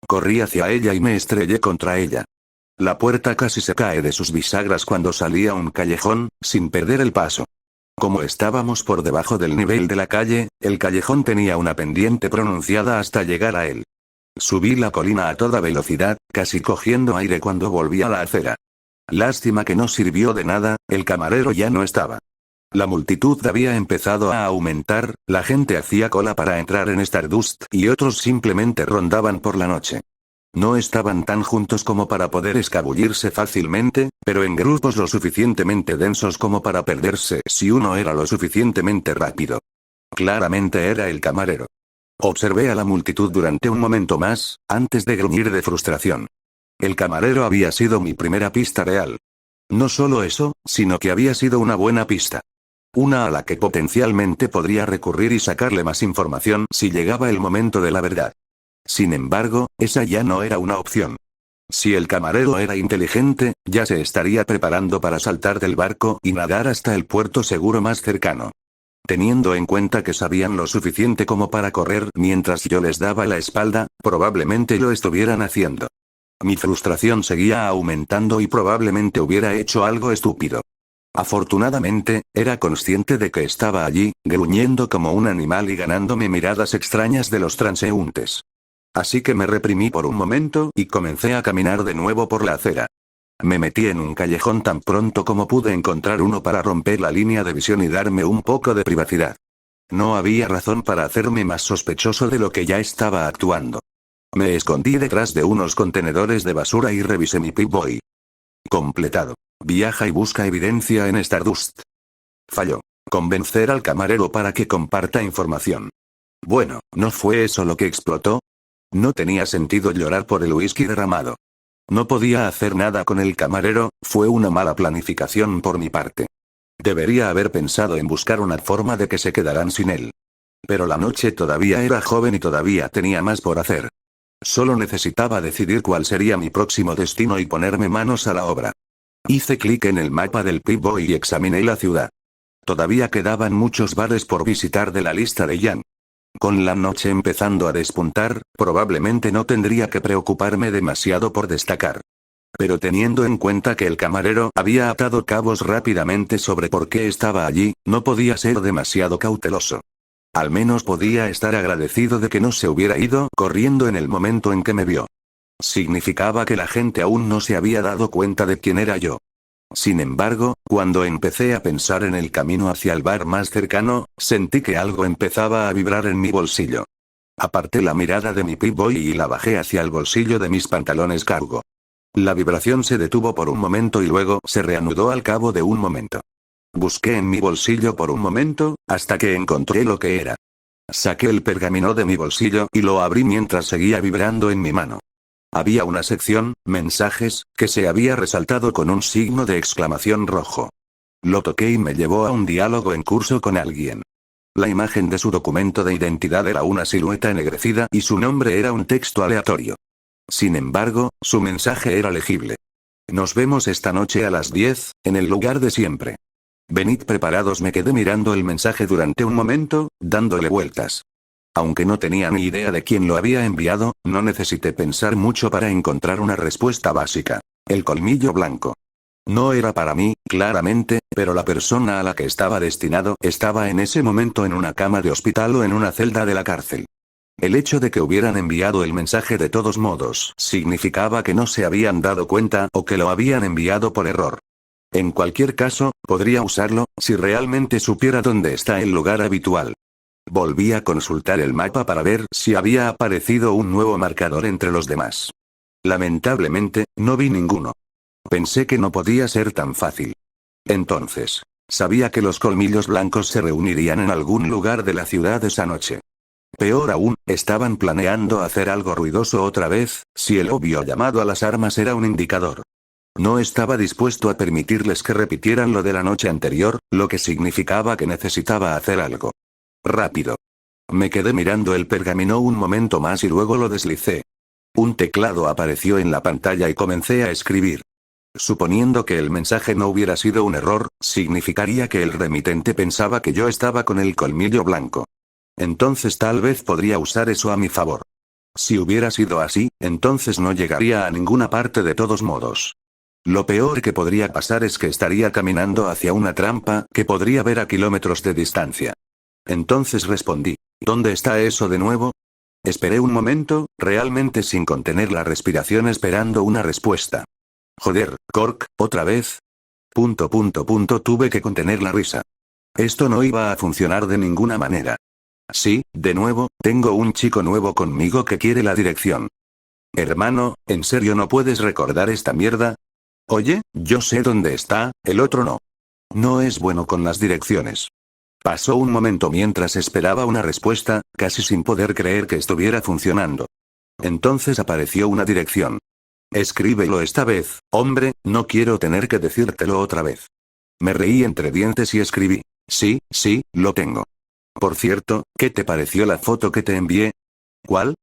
[SPEAKER 1] Corrí hacia ella y me estrellé contra ella. La puerta casi se cae de sus bisagras cuando salí a un callejón, sin perder el paso. Como estábamos por debajo del nivel de la calle, el callejón tenía una pendiente pronunciada hasta llegar a él. Subí la colina a toda velocidad, casi cogiendo aire cuando volví a la acera. Lástima que no sirvió de nada, el camarero ya no estaba. La multitud había empezado a aumentar, la gente hacía cola para entrar en Stardust y otros simplemente rondaban por la noche. No estaban tan juntos como para poder escabullirse fácilmente, pero en grupos lo suficientemente densos como para perderse si uno era lo suficientemente rápido. Claramente era el camarero. Observé a la multitud durante un momento más, antes de gruñir de frustración. El camarero había sido mi primera pista real. No solo eso, sino que había sido una buena pista. Una a la que potencialmente podría recurrir y sacarle más información si llegaba el momento de la verdad. Sin embargo, esa ya no era una opción. Si el camarero era inteligente, ya se estaría preparando para saltar del barco y nadar hasta el puerto seguro más cercano. Teniendo en cuenta que sabían lo suficiente como para correr mientras yo les daba la espalda, probablemente lo estuvieran haciendo. Mi frustración seguía aumentando y probablemente hubiera hecho algo estúpido. Afortunadamente, era consciente de que estaba allí, gruñendo como un animal y ganándome miradas extrañas de los transeúntes. Así que me reprimí por un momento y comencé a caminar de nuevo por la acera. Me metí en un callejón tan pronto como pude encontrar uno para romper la línea de visión y darme un poco de privacidad. No había razón para hacerme más sospechoso de lo que ya estaba actuando. Me escondí detrás de unos contenedores de basura y revisé mi Pip-Boy. Completado. Viaja y busca evidencia en Stardust. Falló. Convencer al camarero para que comparta información. Bueno, ¿no fue eso lo que explotó? No tenía sentido llorar por el whisky derramado. No podía hacer nada con el camarero, fue una mala planificación por mi parte. Debería haber pensado en buscar una forma de que se quedaran sin él. Pero la noche todavía era joven y todavía tenía más por hacer. Solo necesitaba decidir cuál sería mi próximo destino y ponerme manos a la obra. Hice clic en el mapa del Pip-Boy y examiné la ciudad. Todavía quedaban muchos bares por visitar de la lista de Jan. Con la noche empezando a despuntar, probablemente no tendría que preocuparme demasiado por destacar. Pero teniendo en cuenta que el camarero había atado cabos rápidamente sobre por qué estaba allí, no podía ser demasiado cauteloso. Al menos podía estar agradecido de que no se hubiera ido corriendo en el momento en que me vio. Significaba que la gente aún no se había dado cuenta de quién era yo. Sin embargo, cuando empecé a pensar en el camino hacia el bar más cercano, sentí que algo empezaba a vibrar en mi bolsillo. Aparté la mirada de mi Pip-Boy y la bajé hacia el bolsillo de mis pantalones cargo. La vibración se detuvo por un momento y luego se reanudó al cabo de un momento. Busqué en mi bolsillo por un momento, hasta que encontré lo que era. Saqué el pergamino de mi bolsillo y lo abrí mientras seguía vibrando en mi mano. Había una sección, mensajes, que se había resaltado con un signo de exclamación rojo. Lo toqué y me llevó a un diálogo en curso con alguien. La imagen de su documento de identidad era una silueta ennegrecida y su nombre era un texto aleatorio. Sin embargo, su mensaje era legible. Nos vemos esta noche a las 10, en el lugar de siempre. Venid preparados. Me quedé mirando el mensaje durante un momento, dándole vueltas. Aunque no tenía ni idea de quién lo había enviado, no necesité pensar mucho para encontrar una respuesta básica. El colmillo blanco. No era para mí, claramente, pero la persona a la que estaba destinado estaba en ese momento en una cama de hospital o en una celda de la cárcel. El hecho de que hubieran enviado el mensaje de todos modos significaba que no se habían dado cuenta o que lo habían enviado por error. En cualquier caso, podría usarlo, si realmente supiera dónde está el lugar habitual. Volví a consultar el mapa para ver si había aparecido un nuevo marcador entre los demás. Lamentablemente, no vi ninguno. Pensé que no podía ser tan fácil. Entonces, sabía que los colmillos blancos se reunirían en algún lugar de la ciudad esa noche. Peor aún, estaban planeando hacer algo ruidoso otra vez, si el obvio llamado a las armas era un indicador. No estaba dispuesto a permitirles que repitieran lo de la noche anterior, lo que significaba que necesitaba hacer algo. Rápido. Me quedé mirando el pergamino un momento más y luego lo deslicé. Un teclado apareció en la pantalla y comencé a escribir. Suponiendo que el mensaje no hubiera sido un error, significaría que el remitente pensaba que yo estaba con el colmillo blanco. Entonces tal vez podría usar eso a mi favor. Si hubiera sido así, entonces no llegaría a ninguna parte de todos modos. Lo peor que podría pasar es que estaría caminando hacia una trampa que podría ver a kilómetros de distancia. Entonces respondí, ¿dónde está eso de nuevo? Esperé un momento, realmente sin contener la respiración esperando una respuesta. Joder, Cork, ¿otra vez? Tuve que contener la risa. Esto no iba a funcionar de ninguna manera. Sí, de nuevo, tengo un chico nuevo conmigo que quiere la dirección. Hermano, ¿en serio no puedes recordar esta mierda? Oye, yo sé dónde está, el otro no. No es bueno con las direcciones. Pasó un momento mientras esperaba una respuesta, casi sin poder creer que estuviera funcionando. Entonces apareció una dirección. Escríbelo esta vez, hombre, no quiero tener que decírtelo otra vez. Me reí entre dientes y escribí. Sí, lo tengo. Por cierto, ¿qué te pareció la foto que te envié? ¿Cuál?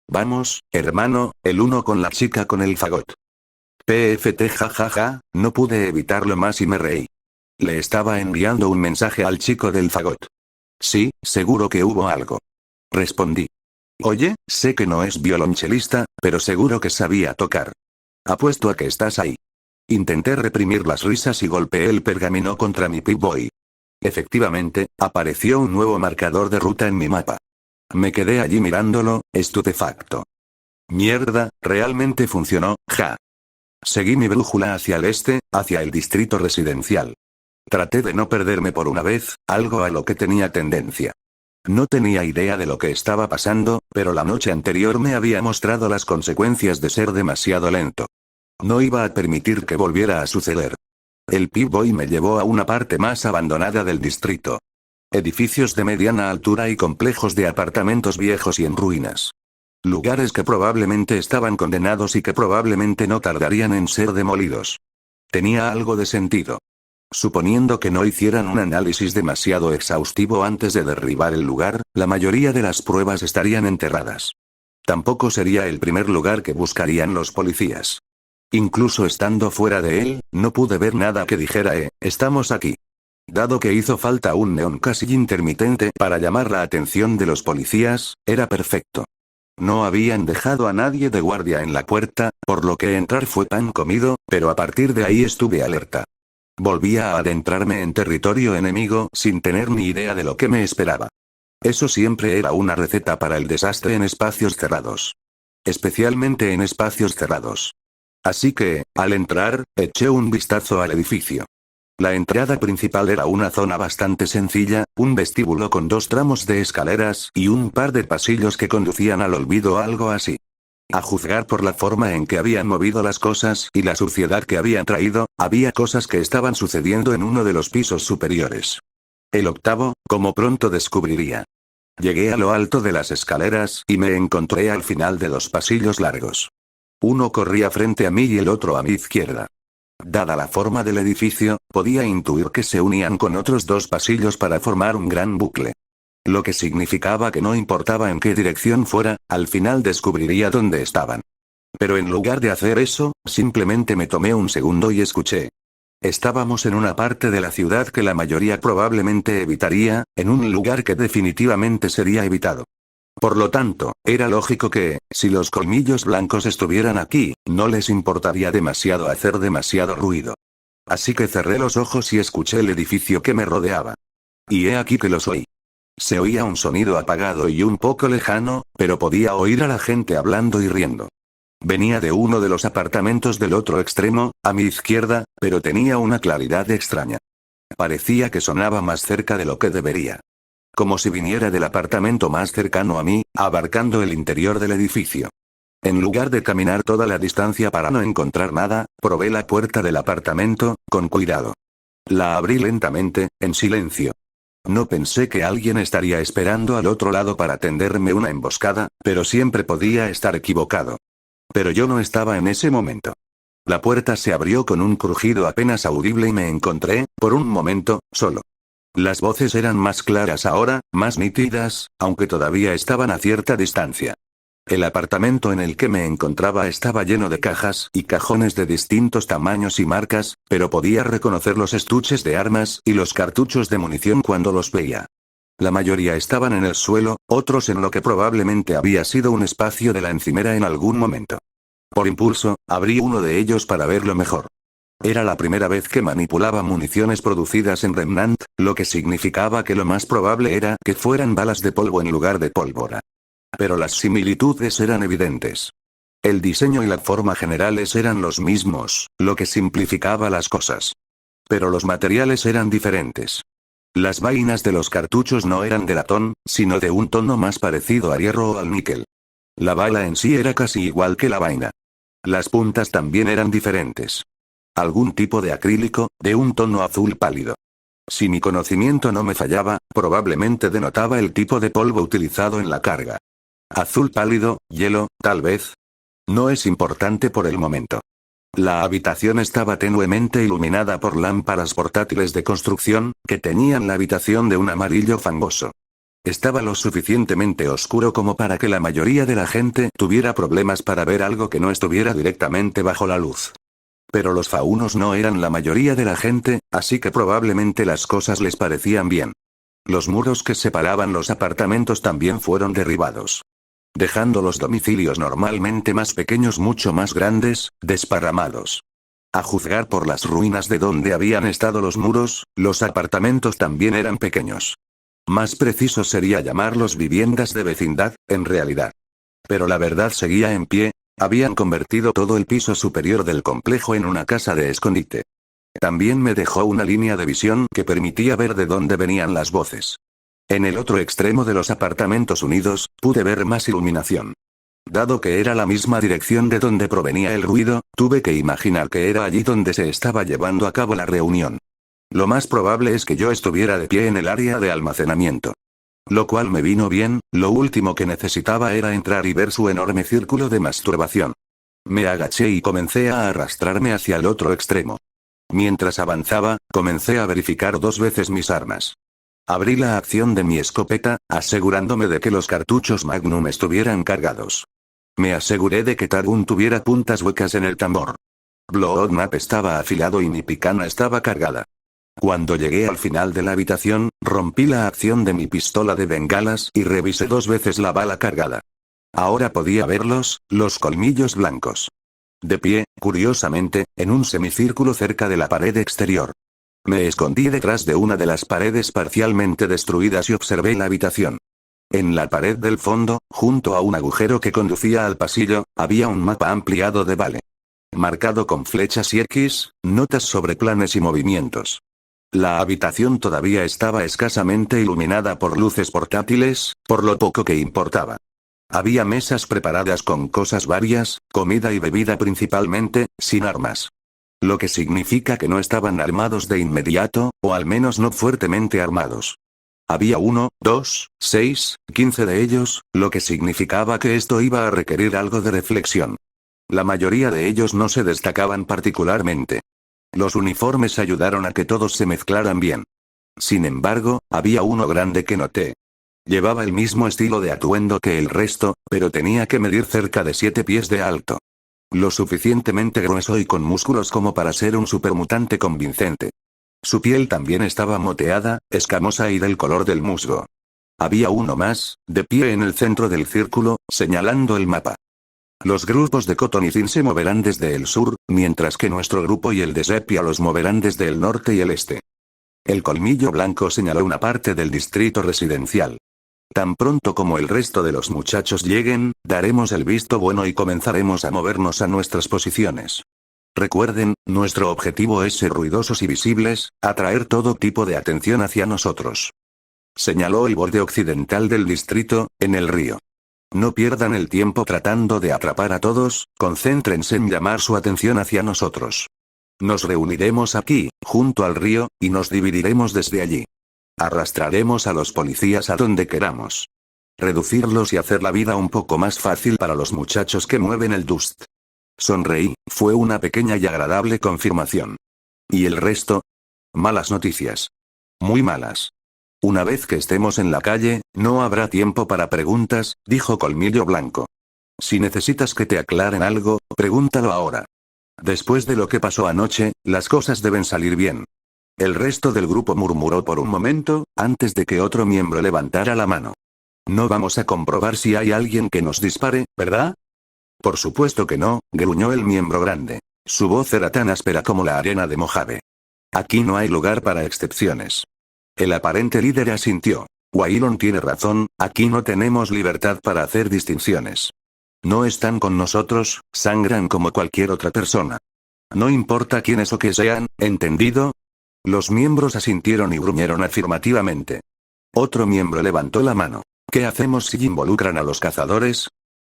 [SPEAKER 1] Vamos, hermano, el uno con la chica con el fagot. PFT jajaja, no pude evitarlo más y me reí. Le estaba enviando un mensaje al chico del fagot. Sí, seguro que hubo algo. Respondí. Oye, sé que no es violonchelista, pero seguro que sabía tocar. Apuesto a que estás ahí. Intenté reprimir las risas y golpeé el pergamino contra mi Pip-Boy. Efectivamente, apareció un nuevo marcador de ruta en mi mapa. Me quedé allí mirándolo, estupefacto. Mierda, realmente funcionó, ja. Seguí mi brújula hacia el este, hacia el distrito residencial. Traté de no perderme por una vez, algo a lo que tenía tendencia. No tenía idea de lo que estaba pasando, pero la noche anterior me había mostrado las consecuencias de ser demasiado lento. No iba a permitir que volviera a suceder. El Pip-Boy me llevó a una parte más abandonada del distrito. Edificios de mediana altura y complejos de apartamentos viejos y en ruinas. Lugares que probablemente estaban condenados y que probablemente no tardarían en ser demolidos. Tenía algo de sentido. Suponiendo que no hicieran un análisis demasiado exhaustivo antes de derribar el lugar, la mayoría de las pruebas estarían enterradas. Tampoco sería el primer lugar que buscarían los policías. Incluso estando fuera de él, no pude ver nada que dijera estamos aquí. Dado que hizo falta un neón casi intermitente para llamar la atención de los policías, era perfecto. No habían dejado a nadie de guardia en la puerta, por lo que entrar fue pan comido, pero a partir de ahí estuve alerta. Volvía a adentrarme en territorio enemigo sin tener ni idea de lo que me esperaba. Eso siempre era una receta para el desastre en espacios cerrados. Especialmente en espacios cerrados. Así que, al entrar, eché un vistazo al edificio. La entrada principal era una zona bastante sencilla, un vestíbulo con 2 tramos de escaleras y un par de pasillos que conducían al olvido o algo así. A juzgar por la forma en que habían movido las cosas y la suciedad que habían traído, había cosas que estaban sucediendo en uno de los pisos superiores. El octavo, como pronto descubriría. Llegué a lo alto de las escaleras y me encontré al final de 2 pasillos largos. Uno corría frente a mí y el otro a mi izquierda. Dada la forma del edificio, podía intuir que se unían con otros 2 pasillos para formar un gran bucle. Lo que significaba que no importaba en qué dirección fuera, al final descubriría dónde estaban. Pero en lugar de hacer eso, simplemente me tomé un segundo y escuché. Estábamos en una parte de la ciudad que la mayoría probablemente evitaría, en un lugar que definitivamente sería evitado. Por lo tanto, era lógico que, si los colmillos blancos estuvieran aquí, no les importaría demasiado hacer demasiado ruido. Así que cerré los ojos y escuché el edificio que me rodeaba. Y he aquí que los oí. Se oía un sonido apagado y un poco lejano, pero podía oír a la gente hablando y riendo. Venía de uno de los apartamentos del otro extremo, a mi izquierda, pero tenía una claridad extraña. Parecía que sonaba más cerca de lo que debería. Como si viniera del apartamento más cercano a mí, abarcando el interior del edificio. En lugar de caminar toda la distancia para no encontrar nada, probé la puerta del apartamento, con cuidado. La abrí lentamente, en silencio. No pensé que alguien estaría esperando al otro lado para tenderme una emboscada, pero siempre podía estar equivocado. Pero yo no estaba en ese momento. La puerta se abrió con un crujido apenas audible y me encontré, por un momento, solo. Las voces eran más claras ahora, más nítidas, aunque todavía estaban a cierta distancia. El apartamento en el que me encontraba estaba lleno de cajas y cajones de distintos tamaños y marcas, pero podía reconocer los estuches de armas y los cartuchos de munición cuando los veía. La mayoría estaban en el suelo, otros en lo que probablemente había sido un espacio de la encimera en algún momento. Por impulso, abrí uno de ellos para verlo mejor. Era la primera vez que manipulaba municiones producidas en Remnant, lo que significaba que lo más probable era que fueran balas de polvo en lugar de pólvora. Pero las similitudes eran evidentes. El diseño y la forma generales eran los mismos, lo que simplificaba las cosas. Pero los materiales eran diferentes. Las vainas de los cartuchos no eran de latón, sino de un tono más parecido a hierro o al níquel. La bala en sí era casi igual que la vaina. Las puntas también eran diferentes. Algún tipo de acrílico, de un tono azul pálido. Si mi conocimiento no me fallaba, probablemente denotaba el tipo de polvo utilizado en la carga. Azul pálido, hielo, tal vez. No es importante por el momento. La habitación estaba tenuemente iluminada por lámparas portátiles de construcción, que teñían la habitación de un amarillo fangoso. Estaba lo suficientemente oscuro como para que la mayoría de la gente tuviera problemas para ver algo que no estuviera directamente bajo la luz. Pero los faunos no eran la mayoría de la gente, así que probablemente las cosas les parecían bien. Los muros que separaban los apartamentos también fueron derribados. Dejando los domicilios normalmente más pequeños mucho más grandes, desparramados. A juzgar por las ruinas de donde habían estado los muros, los apartamentos también eran pequeños. Más preciso sería llamarlos viviendas de vecindad, en realidad. Pero la verdad seguía en pie, habían convertido todo el piso superior del complejo en una casa de escondite. También me dejó una línea de visión que permitía ver de dónde venían las voces. En el otro extremo de los apartamentos unidos, pude ver más iluminación. Dado que era la misma dirección de donde provenía el ruido, tuve que imaginar que era allí donde se estaba llevando a cabo la reunión. Lo más probable es que yo estuviera de pie en el área de almacenamiento. Lo cual me vino bien, lo último que necesitaba era entrar y ver su enorme círculo de masturbación. Me agaché y comencé a arrastrarme hacia el otro extremo. Mientras avanzaba, comencé a verificar 2 veces mis armas. Abrí la acción de mi escopeta, asegurándome de que los cartuchos Magnum estuvieran cargados. Me aseguré de que Targun tuviera puntas huecas en el tambor. Bloodmap estaba afilado y mi picana estaba cargada. Cuando llegué al final de la habitación, rompí la acción de mi pistola de bengalas y revisé 2 veces la bala cargada. Ahora podía verlos, los colmillos blancos. De pie, curiosamente, en un semicírculo cerca de la pared exterior. Me escondí detrás de una de las paredes parcialmente destruidas y observé la habitación. En la pared del fondo, junto a un agujero que conducía al pasillo, había un mapa ampliado de Vale. Marcado con flechas y X, notas sobre planes y movimientos. La habitación todavía estaba escasamente iluminada por luces portátiles, por lo poco que importaba. Había mesas preparadas con cosas varias, comida y bebida principalmente, sin armas. Lo que significa que no estaban armados de inmediato, o al menos no fuertemente armados. Había 1, 2, 6, 15 de ellos, lo que significaba que esto iba a requerir algo de reflexión. La mayoría de ellos no se destacaban particularmente. Los uniformes ayudaron a que todos se mezclaran bien. Sin embargo, había uno grande que noté. Llevaba el mismo estilo de atuendo que el resto, pero tenía que medir cerca de 7 pies de alto. Lo suficientemente grueso y con músculos como para ser un supermutante convincente. Su piel también estaba moteada, escamosa y del color del musgo. Había uno más, de pie en el centro del círculo, señalando el mapa. Los grupos de Cotton y Zin se moverán desde el sur, mientras que nuestro grupo y el de Sepia los moverán desde el norte y el este. El colmillo blanco señaló una parte del distrito residencial. Tan pronto como el resto de los muchachos lleguen, daremos el visto bueno y comenzaremos a movernos a nuestras posiciones. Recuerden, nuestro objetivo es ser ruidosos y visibles, atraer todo tipo de atención hacia nosotros. Señaló el borde occidental del distrito, en el río. No pierdan el tiempo tratando de atrapar a todos, concéntrense en llamar su atención hacia nosotros. Nos reuniremos aquí, junto al río, y nos dividiremos desde allí. Arrastraremos a los policías a donde queramos. Reducirlos y hacer la vida un poco más fácil para los muchachos que mueven el Dust. Sonreí, fue una pequeña y agradable confirmación. ¿Y el resto? Malas noticias. Muy malas. Una vez que estemos en la calle, no habrá tiempo para preguntas, dijo Colmillo Blanco. Si necesitas que te aclaren algo, pregúntalo ahora. Después de lo que pasó anoche, las cosas deben salir bien. El resto del grupo murmuró por un momento, antes de que otro miembro levantara la mano. No vamos a comprobar si hay alguien que nos dispare, ¿verdad? Por supuesto que no, gruñó el miembro grande. Su voz era tan áspera como la arena de Mojave. Aquí no hay lugar para excepciones. El aparente líder asintió. Waylon tiene razón, aquí no tenemos libertad para hacer distinciones. No están con nosotros, sangran como cualquier otra persona. No importa quiénes o qué sean, ¿entendido? Los miembros asintieron y gruñeron afirmativamente. Otro miembro levantó la mano. ¿Qué hacemos si involucran a los cazadores?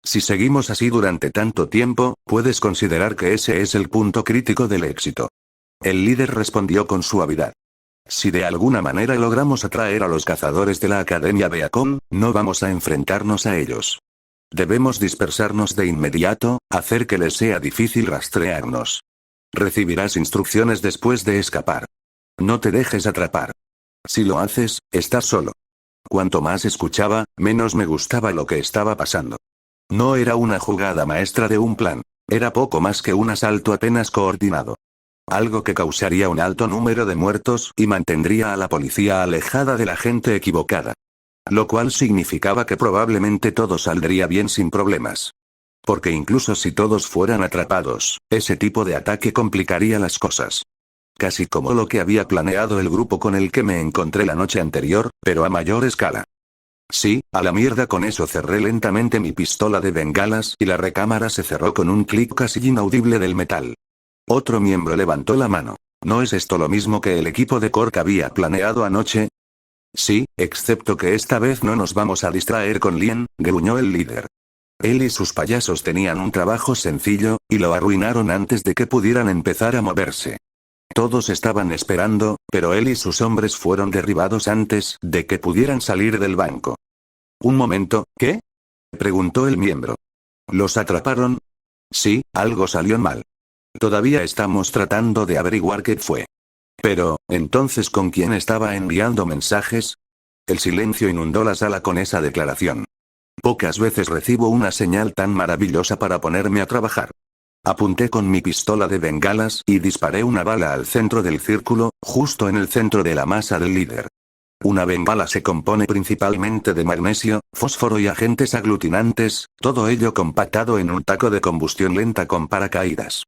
[SPEAKER 1] Si seguimos así durante tanto tiempo, puedes considerar que ese es el punto crítico del éxito. El líder respondió con suavidad. Si de alguna manera logramos atraer a los cazadores de la Academia Beacon, no vamos a enfrentarnos a ellos. Debemos dispersarnos de inmediato, hacer que les sea difícil rastrearnos. Recibirás instrucciones después de escapar. No te dejes atrapar. Si lo haces, estás solo. Cuanto más escuchaba, menos me gustaba lo que estaba pasando. No era una jugada maestra de un plan. Era poco más que un asalto apenas coordinado. Algo que causaría un alto número de muertos y mantendría a la policía alejada de la gente equivocada. Lo cual significaba que probablemente todo saldría bien sin problemas. Porque incluso si todos fueran atrapados, ese tipo de ataque complicaría las cosas. Casi como lo que había planeado el grupo con el que me encontré la noche anterior, pero a mayor escala. Sí, a la mierda con eso. Cerré lentamente mi pistola de bengalas y la recámara se cerró con un clic casi inaudible del metal. Otro miembro levantó la mano. ¿No es esto lo mismo que el equipo de Cork había planeado anoche? Sí, excepto que esta vez no nos vamos a distraer con Lien, gruñó el líder. Él y sus payasos tenían un trabajo sencillo, y lo arruinaron antes de que pudieran empezar a moverse. Todos estaban esperando, pero él y sus hombres fueron derribados antes de que pudieran salir del banco. Un momento, ¿qué? Preguntó el miembro. ¿Los atraparon? Sí, algo salió mal. Todavía estamos tratando de averiguar qué fue. Pero, entonces, ¿con quién estaba enviando mensajes? El silencio inundó la sala con esa declaración. Pocas veces recibo una señal tan maravillosa para ponerme a trabajar. Apunté con mi pistola de bengalas y disparé una bala al centro del círculo, justo en el centro de la masa del líder. Una bengala se compone principalmente de magnesio, fósforo y agentes aglutinantes, todo ello compactado en un taco de combustión lenta con paracaídas.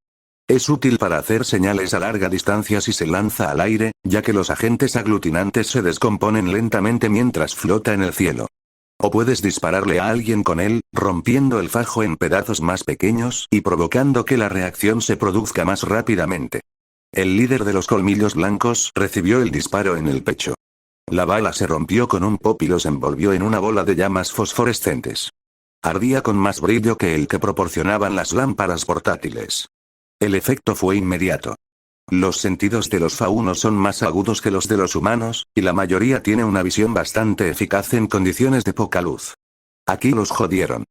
[SPEAKER 1] Es útil para hacer señales a larga distancia si se lanza al aire, ya que los agentes aglutinantes se descomponen lentamente mientras flota en el cielo. O puedes dispararle a alguien con él, rompiendo el fajo en pedazos más pequeños y provocando que la reacción se produzca más rápidamente. El líder de los colmillos blancos recibió el disparo en el pecho. La bala se rompió con un pop y los envolvió en una bola de llamas fosforescentes. Ardía con más brillo que el que proporcionaban las lámparas portátiles. El efecto fue inmediato. Los sentidos de los faunos son más agudos que los de los humanos, y la mayoría tiene una visión bastante eficaz en condiciones de poca luz. Aquí los jodieron.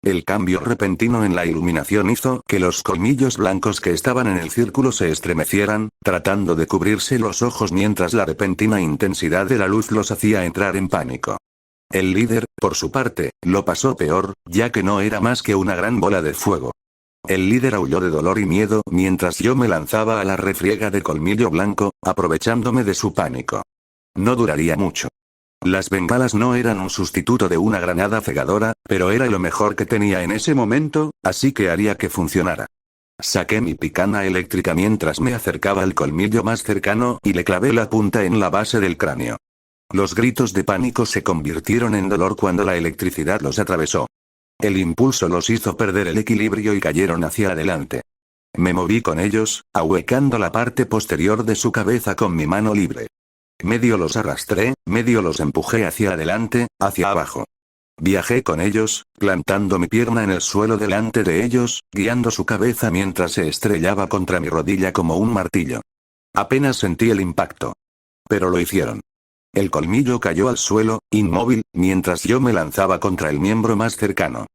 [SPEAKER 1] El cambio repentino en la iluminación hizo que los colmillos blancos que estaban en el círculo se estremecieran, tratando de cubrirse los ojos mientras la repentina intensidad de la luz los hacía entrar en pánico. El líder, por su parte, lo pasó peor, ya que no era más que una gran bola de fuego. El líder aulló de dolor y miedo mientras yo me lanzaba a la refriega de colmillo blanco, aprovechándome de su pánico. No duraría mucho. Las bengalas no eran un sustituto de una granada cegadora, pero era lo mejor que tenía en ese momento, así que haría que funcionara. Saqué mi picana eléctrica mientras me acercaba al colmillo más cercano y le clavé la punta en la base del cráneo. Los gritos de pánico se convirtieron en dolor cuando la electricidad los atravesó. El impulso los hizo perder el equilibrio y cayeron hacia adelante. Me moví con ellos, ahuecando la parte posterior de su cabeza con mi mano libre. Medio los arrastré, medio los empujé hacia adelante, hacia abajo. Viajé con ellos, plantando mi pierna en el suelo delante de ellos, guiando su cabeza mientras se estrellaba contra mi rodilla como un martillo. Apenas sentí el impacto. Pero lo hicieron. El colmillo cayó al suelo, inmóvil, mientras yo me lanzaba contra el miembro más cercano.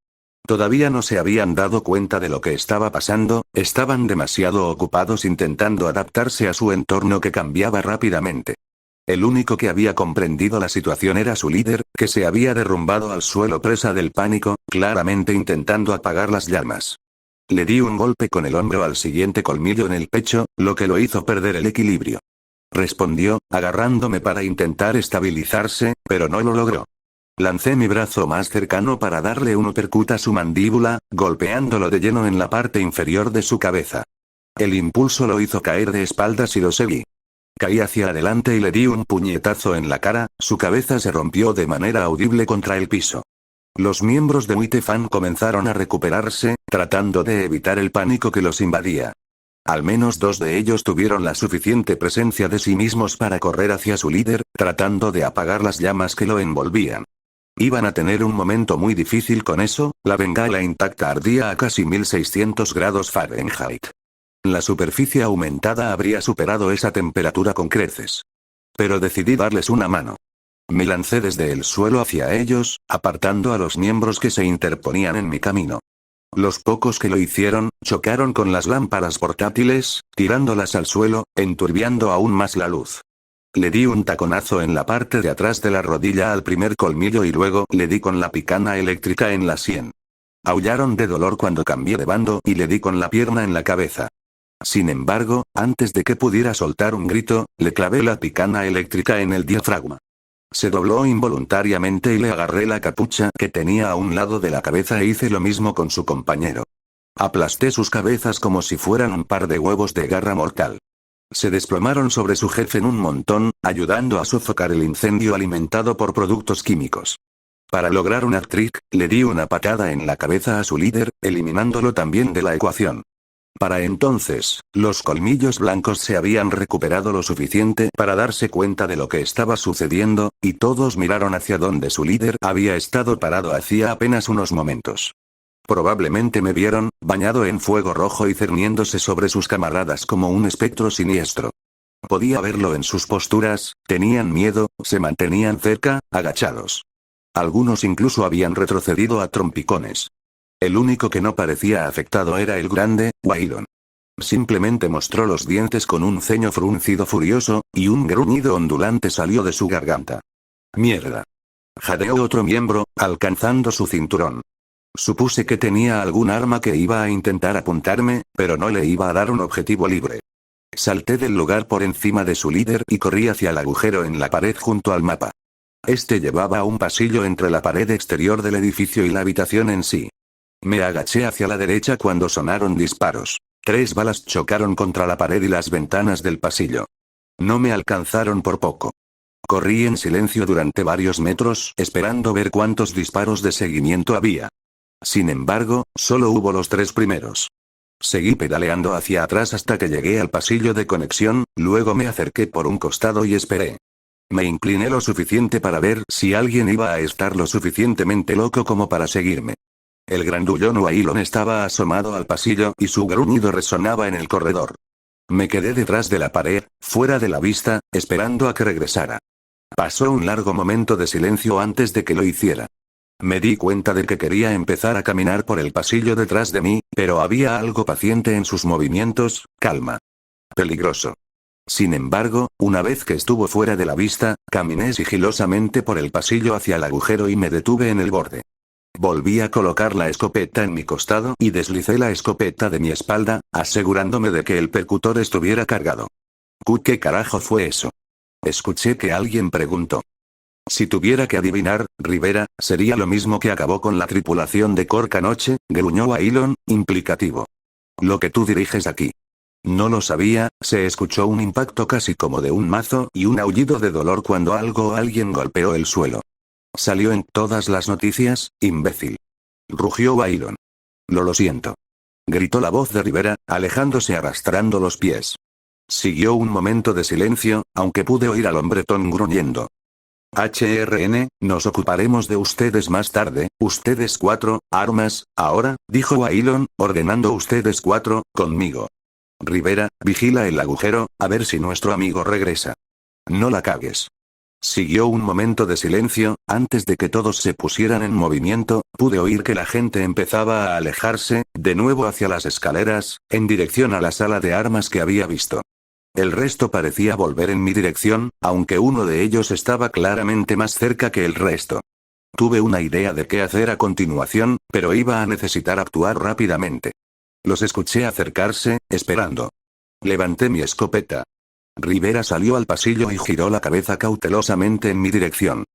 [SPEAKER 1] Todavía no se habían dado cuenta de lo que estaba pasando, estaban demasiado ocupados intentando adaptarse a su entorno que cambiaba rápidamente. El único que había comprendido la situación era su líder, que se había derrumbado al suelo presa del pánico, claramente intentando apagar las llamas. Le di un golpe con el hombro al siguiente colmillo en el pecho, lo que lo hizo perder el equilibrio. Respondió, agarrándome para intentar estabilizarse, pero no lo logró. Lancé mi brazo más cercano para darle un uppercut a su mandíbula, golpeándolo de lleno en la parte inferior de su cabeza. El impulso lo hizo caer de espaldas y lo seguí. Caí hacia adelante y le di un puñetazo en la cara, su cabeza se rompió de manera audible contra el piso. Los miembros de Witefan comenzaron a recuperarse, tratando de evitar el pánico que los invadía. Al menos 2 de ellos tuvieron la suficiente presencia de sí mismos para correr hacia su líder, tratando de apagar las llamas que lo envolvían. Iban a tener un momento muy difícil con eso, la bengala intacta ardía a casi 1600 grados Fahrenheit. La superficie aumentada habría superado esa temperatura con creces. Pero decidí darles una mano. Me lancé desde el suelo hacia ellos, apartando a los miembros que se interponían en mi camino. Los pocos que lo hicieron, chocaron con las lámparas portátiles, tirándolas al suelo, enturbiando aún más la luz. Le di un taconazo en la parte de atrás de la rodilla al primer colmillo y luego le di con la picana eléctrica en la sien. Aullaron de dolor cuando cambié de bando y le di con la pierna en la cabeza. Sin embargo, antes de que pudiera soltar un grito, le clavé la picana eléctrica en el diafragma. Se dobló involuntariamente y le agarré la capucha que tenía a un lado de la cabeza e hice lo mismo con su compañero. Aplasté sus cabezas como si fueran un par de huevos de garra mortal. Se desplomaron sobre su jefe en un montón, ayudando a sofocar el incendio alimentado por productos químicos. Para lograr un hat-trick, le di una patada en la cabeza a su líder, eliminándolo también de la ecuación. Para entonces, los colmillos blancos se habían recuperado lo suficiente para darse cuenta de lo que estaba sucediendo, y todos miraron hacia donde su líder había estado parado hacía apenas unos momentos. Probablemente me vieron, bañado en fuego rojo y cerniéndose sobre sus camaradas como un espectro siniestro. Podía verlo en sus posturas, tenían miedo, se mantenían cerca, agachados. Algunos incluso habían retrocedido a trompicones. El único que no parecía afectado era el grande, Waylon. Simplemente mostró los dientes con un ceño fruncido furioso, y un gruñido ondulante salió de su garganta. ¡Mierda! Jadeó otro miembro, alcanzando su cinturón. Supuse que tenía algún arma que iba a intentar apuntarme, pero no le iba a dar un objetivo libre. Salté del lugar por encima de su líder y corrí hacia el agujero en la pared junto al mapa. Este llevaba a un pasillo entre la pared exterior del edificio y la habitación en sí. Me agaché hacia la derecha cuando sonaron disparos. 3 balas chocaron contra la pared y las ventanas del pasillo. No me alcanzaron por poco. Corrí en silencio durante varios metros, esperando ver cuántos disparos de seguimiento había. Sin embargo, solo hubo los 3 primeros. Seguí pedaleando hacia atrás hasta que llegué al pasillo de conexión, luego me acerqué por un costado y esperé. Me incliné lo suficiente para ver si alguien iba a estar lo suficientemente loco como para seguirme. El grandullón Waylon estaba asomado al pasillo y su gruñido resonaba en el corredor. Me quedé detrás de la pared, fuera de la vista, esperando a que regresara. Pasó un largo momento de silencio antes de que lo hiciera. Me di cuenta de que quería empezar a caminar por el pasillo detrás de mí, pero había algo paciente en sus movimientos, calma. Peligroso. Sin embargo, una vez que estuvo fuera de la vista, caminé sigilosamente por el pasillo hacia el agujero y me detuve en el borde. Volví a colocar la escopeta en mi costado y deslicé la escopeta de mi espalda, asegurándome de que el percutor estuviera cargado. ¿Qué carajo fue eso? Escuché que alguien preguntó. Si tuviera que adivinar, Rivera, sería lo mismo que acabó con la tripulación de Cork anoche, gruñó Ailon, implicativo. Lo que tú diriges aquí. No lo sabía, se escuchó un impacto casi como de un mazo y un aullido de dolor cuando algo o alguien golpeó el suelo. Salió en todas las noticias, imbécil. Rugió Ailon. Lo siento. Gritó la voz de Rivera, alejándose arrastrando los pies. Siguió un momento de silencio, aunque pude oír al hombretón gruñendo. HRN, nos ocuparemos de ustedes más tarde, ustedes 4, armas, ahora, dijo Ailon, ordenando ustedes 4, conmigo. Rivera, vigila el agujero, a ver si nuestro amigo regresa. No la cagues. Siguió un momento de silencio, antes de que todos se pusieran en movimiento, pude oír que la gente empezaba a alejarse, de nuevo hacia las escaleras, en dirección a la sala de armas que había visto. El resto parecía volver en mi dirección, aunque uno de ellos estaba claramente más cerca que el resto. Tuve una idea de qué hacer a continuación, pero iba a necesitar actuar rápidamente. Los escuché acercarse, esperando. Levanté mi escopeta. Rivera salió al pasillo y giró la cabeza cautelosamente en mi dirección.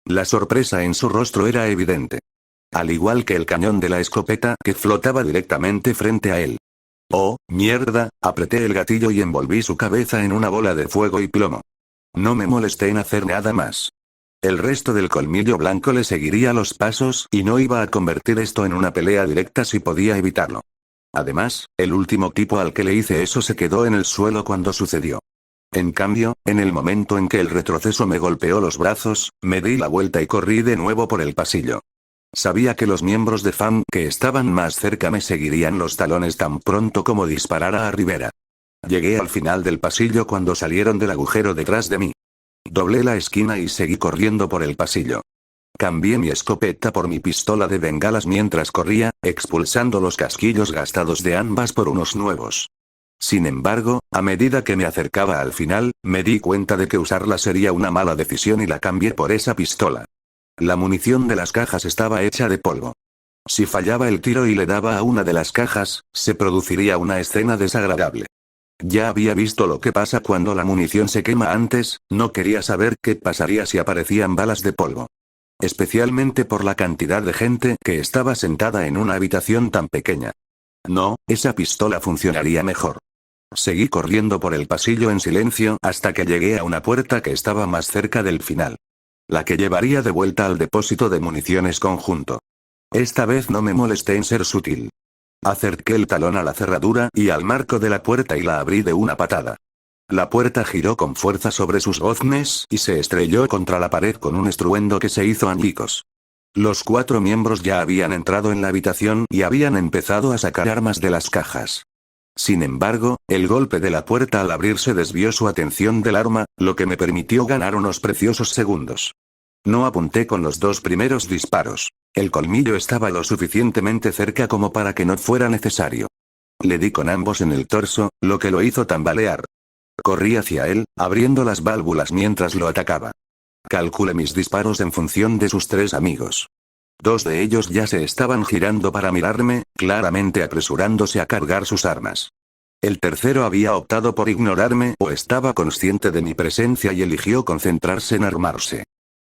[SPEAKER 1] La sorpresa en su rostro era evidente. Al igual que el cañón de la escopeta que flotaba directamente frente a él. Oh, mierda, apreté el gatillo y envolví su cabeza en una bola de fuego y plomo. No me molesté en hacer nada más. El resto del colmillo blanco le seguiría los pasos y no iba a convertir esto en una pelea directa si podía evitarlo. Además, el último tipo al que le hice eso se quedó en el suelo cuando sucedió. En cambio, en el momento en que el retroceso me golpeó los brazos, me di la vuelta y corrí de nuevo por el pasillo. Sabía que los miembros de FAM que estaban más cerca me seguirían los talones tan pronto como disparara a Rivera. Llegué al final del pasillo cuando salieron del agujero detrás de mí. Doblé la esquina y seguí corriendo por el pasillo. Cambié mi escopeta por mi pistola de bengalas mientras corría, expulsando los casquillos gastados de ambas por unos nuevos. Sin embargo, a medida que me acercaba al final, me di cuenta de que usarla sería una mala decisión y la cambié por esa pistola. La munición de las cajas estaba hecha de polvo. Si fallaba el tiro y le daba a una de las cajas, se produciría una escena desagradable. Ya había visto lo que pasa cuando la munición se quema antes, no quería saber qué pasaría si aparecían balas de polvo. Especialmente por la cantidad de gente que estaba sentada en una habitación tan pequeña. No, esa pistola funcionaría mejor. Seguí corriendo por el pasillo en silencio hasta que llegué a una puerta que estaba más cerca del final. La que llevaría de vuelta al depósito de municiones conjunto. Esta vez no me molesté en ser sutil. Acerqué el talón a la cerradura y al marco de la puerta y la abrí de una patada. La puerta giró con fuerza sobre sus goznes y se estrelló contra la pared con un estruendo que se hizo añicos. Los 4 miembros ya habían entrado en la habitación y habían empezado a sacar armas de las cajas. Sin embargo, el golpe de la puerta al abrirse desvió su atención del arma, lo que me permitió ganar unos preciosos segundos. No apunté con los 2 primeros disparos. El colmillo estaba lo suficientemente cerca como para que no fuera necesario. Le di con ambos en el torso, lo que lo hizo tambalear. Corrí hacia él, abriendo las válvulas mientras lo atacaba. Calculé mis disparos en función de sus 3 amigos. 2 de ellos ya se estaban girando para mirarme, claramente apresurándose a cargar sus armas. El tercero había optado por ignorarme o estaba consciente de mi presencia y eligió concentrarse en armarse.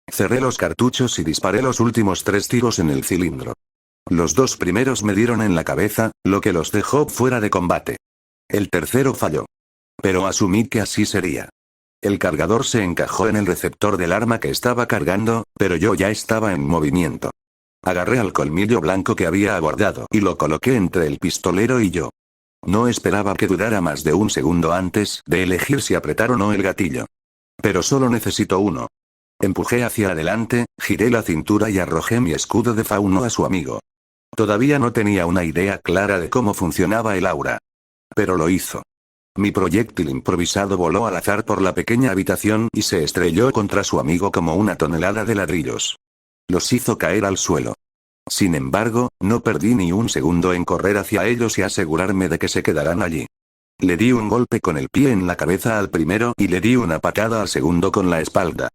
[SPEAKER 1] Cerré los cartuchos y disparé los últimos 3 tiros en el cilindro. Los 2 primeros me dieron en la cabeza, lo que los dejó fuera de combate. El tercero falló. Pero asumí que así sería. El cargador se encajó en el receptor del arma que estaba cargando, pero yo ya estaba en movimiento. Agarré al colmillo blanco que había abordado y lo coloqué entre el pistolero y yo. No esperaba que durara más de un segundo antes de elegir si apretar o no el gatillo. Pero solo necesito uno. Empujé hacia adelante, giré la cintura y arrojé mi escudo de fauno a su amigo. Todavía no tenía una idea clara de cómo funcionaba el aura. Pero lo hizo. Mi proyectil improvisado voló al azar por la pequeña habitación y se estrelló contra su amigo como una tonelada de ladrillos. Los hizo caer al suelo. Sin embargo, no perdí ni un segundo en correr hacia ellos y asegurarme de que se quedaran allí. Le di un golpe con el pie en la cabeza al primero y le di una patada al segundo con la espalda.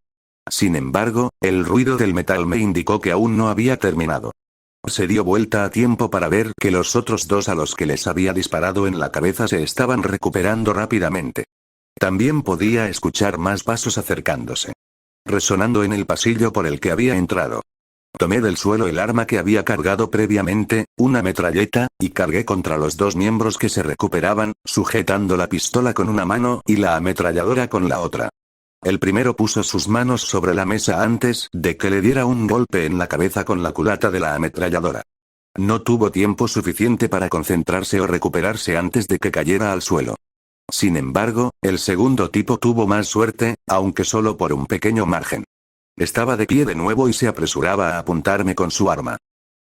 [SPEAKER 1] Sin embargo, el ruido del metal me indicó que aún no había terminado. Se dio vuelta a tiempo para ver que los otros dos a los que les había disparado en la cabeza se estaban recuperando rápidamente. También podía escuchar más pasos acercándose, resonando en el pasillo por el que había entrado. Tomé del suelo el arma que había cargado previamente, una metralleta, y cargué contra los dos miembros que se recuperaban, sujetando la pistola con una mano y la ametralladora con la otra. El primero puso sus manos sobre la mesa antes de que le diera un golpe en la cabeza con la culata de la ametralladora. No tuvo tiempo suficiente para concentrarse o recuperarse antes de que cayera al suelo. Sin embargo, el segundo tipo tuvo más suerte, aunque solo por un pequeño margen. Estaba de pie de nuevo y se apresuraba a apuntarme con su arma.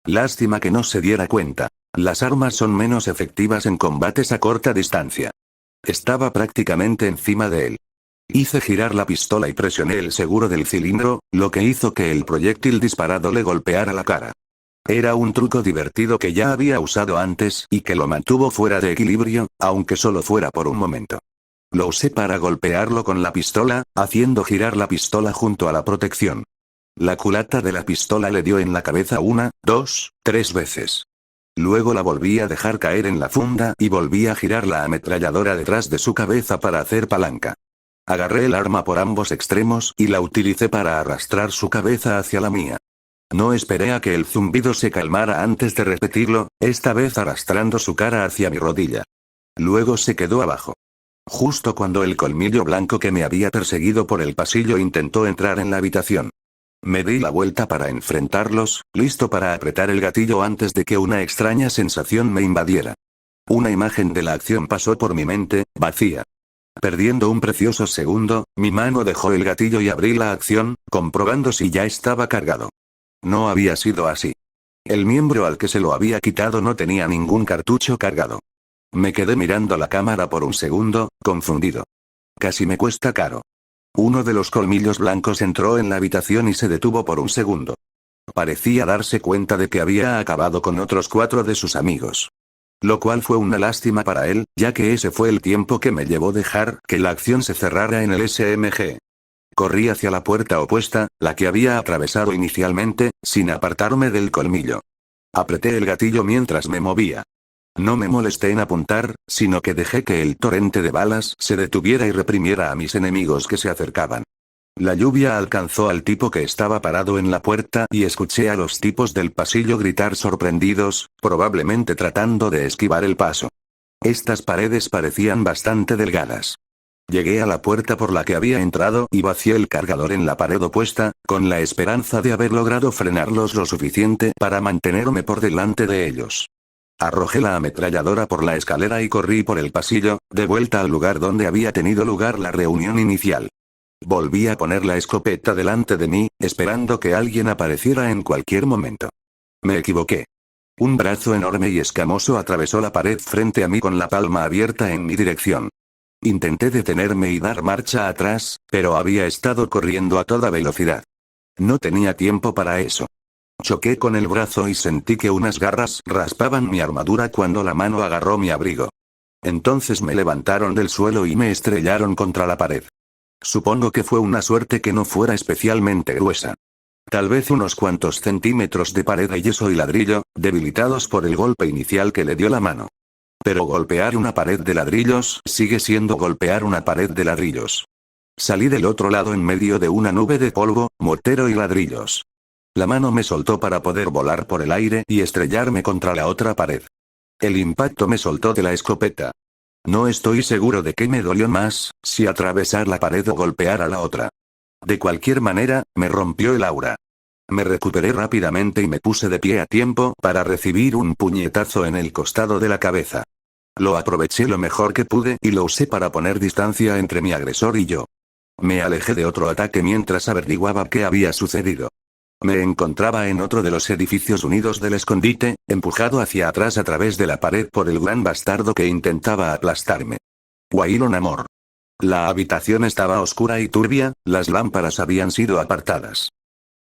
[SPEAKER 1] Lástima que no se diera cuenta. Las armas son menos efectivas en combates a corta distancia. Estaba prácticamente encima de él. Hice girar la pistola y presioné el seguro del cilindro, lo que hizo que el proyectil disparado le golpeara la cara. Era un truco divertido que ya había usado antes y que lo mantuvo fuera de equilibrio, aunque solo fuera por un momento. Lo usé para golpearlo con la pistola, haciendo girar la pistola junto a la protección. La culata de la pistola le dio en la cabeza 1, 2, 3 veces. Luego la volví a dejar caer en la funda y volví a girar la ametralladora detrás de su cabeza para hacer palanca. Agarré el arma por ambos extremos y la utilicé para arrastrar su cabeza hacia la mía. No esperé a que el zumbido se calmara antes de repetirlo, esta vez arrastrando su cara hacia mi rodilla. Luego se quedó abajo. Justo cuando el colmillo blanco que me había perseguido por el pasillo intentó entrar en la habitación. Me di la vuelta para enfrentarlos, listo para apretar el gatillo antes de que una extraña sensación me invadiera. Una imagen de la acción pasó por mi mente, vacía. Perdiendo un precioso segundo, mi mano dejó el gatillo y abrí la acción, comprobando si ya estaba cargado. No había sido así. El miembro al que se lo había quitado no tenía ningún cartucho cargado. Me quedé mirando la cámara por un segundo, confundido. Casi me cuesta caro. Uno de los colmillos blancos entró en la habitación y se detuvo por un segundo. Parecía darse cuenta de que había acabado con otros 4 de sus amigos. Lo cual fue una lástima para él, ya que ese fue el tiempo que me llevó dejar que la acción se cerrara en el SMG. Corrí hacia la puerta opuesta, la que había atravesado inicialmente, sin apartarme del colmillo. Apreté el gatillo mientras me movía. No me molesté en apuntar, sino que dejé que el torrente de balas se detuviera y reprimiera a mis enemigos que se acercaban. La lluvia alcanzó al tipo que estaba parado en la puerta y escuché a los tipos del pasillo gritar sorprendidos, probablemente tratando de esquivar el paso. Estas paredes parecían bastante delgadas. Llegué a la puerta por la que había entrado y vacié el cargador en la pared opuesta, con la esperanza de haber logrado frenarlos lo suficiente para mantenerme por delante de ellos. Arrojé la ametralladora por la escalera y corrí por el pasillo, de vuelta al lugar donde había tenido lugar la reunión inicial. Volví a poner la escopeta delante de mí, esperando que alguien apareciera en cualquier momento. Me equivoqué. Un brazo enorme y escamoso atravesó la pared frente a mí con la palma abierta en mi dirección. Intenté detenerme y dar marcha atrás, pero había estado corriendo a toda velocidad. No tenía tiempo para eso. Choqué con el brazo y sentí que unas garras raspaban mi armadura cuando la mano agarró mi abrigo. Entonces me levantaron del suelo y me estrellaron contra la pared. Supongo que fue una suerte que no fuera especialmente gruesa. Tal vez unos cuantos centímetros de pared de yeso y ladrillo, debilitados por el golpe inicial que le dio la mano. Pero golpear una pared de ladrillos sigue siendo golpear una pared de ladrillos. Salí del otro lado en medio de una nube de polvo, mortero y ladrillos. La mano me soltó para poder volar por el aire y estrellarme contra la otra pared. El impacto me soltó de la escopeta. No estoy seguro de qué me dolió más, si atravesar la pared o golpear a la otra. De cualquier manera, me rompió el aura. Me recuperé rápidamente y me puse de pie a tiempo para recibir un puñetazo en el costado de la cabeza. Lo aproveché lo mejor que pude y lo usé para poner distancia entre mi agresor y yo. Me alejé de otro ataque mientras averiguaba qué había sucedido. Me encontraba en otro de los edificios unidos del escondite, empujado hacia atrás a través de la pared por el gran bastardo que intentaba aplastarme. Waylon Amor. La habitación estaba oscura y turbia, las lámparas habían sido apartadas.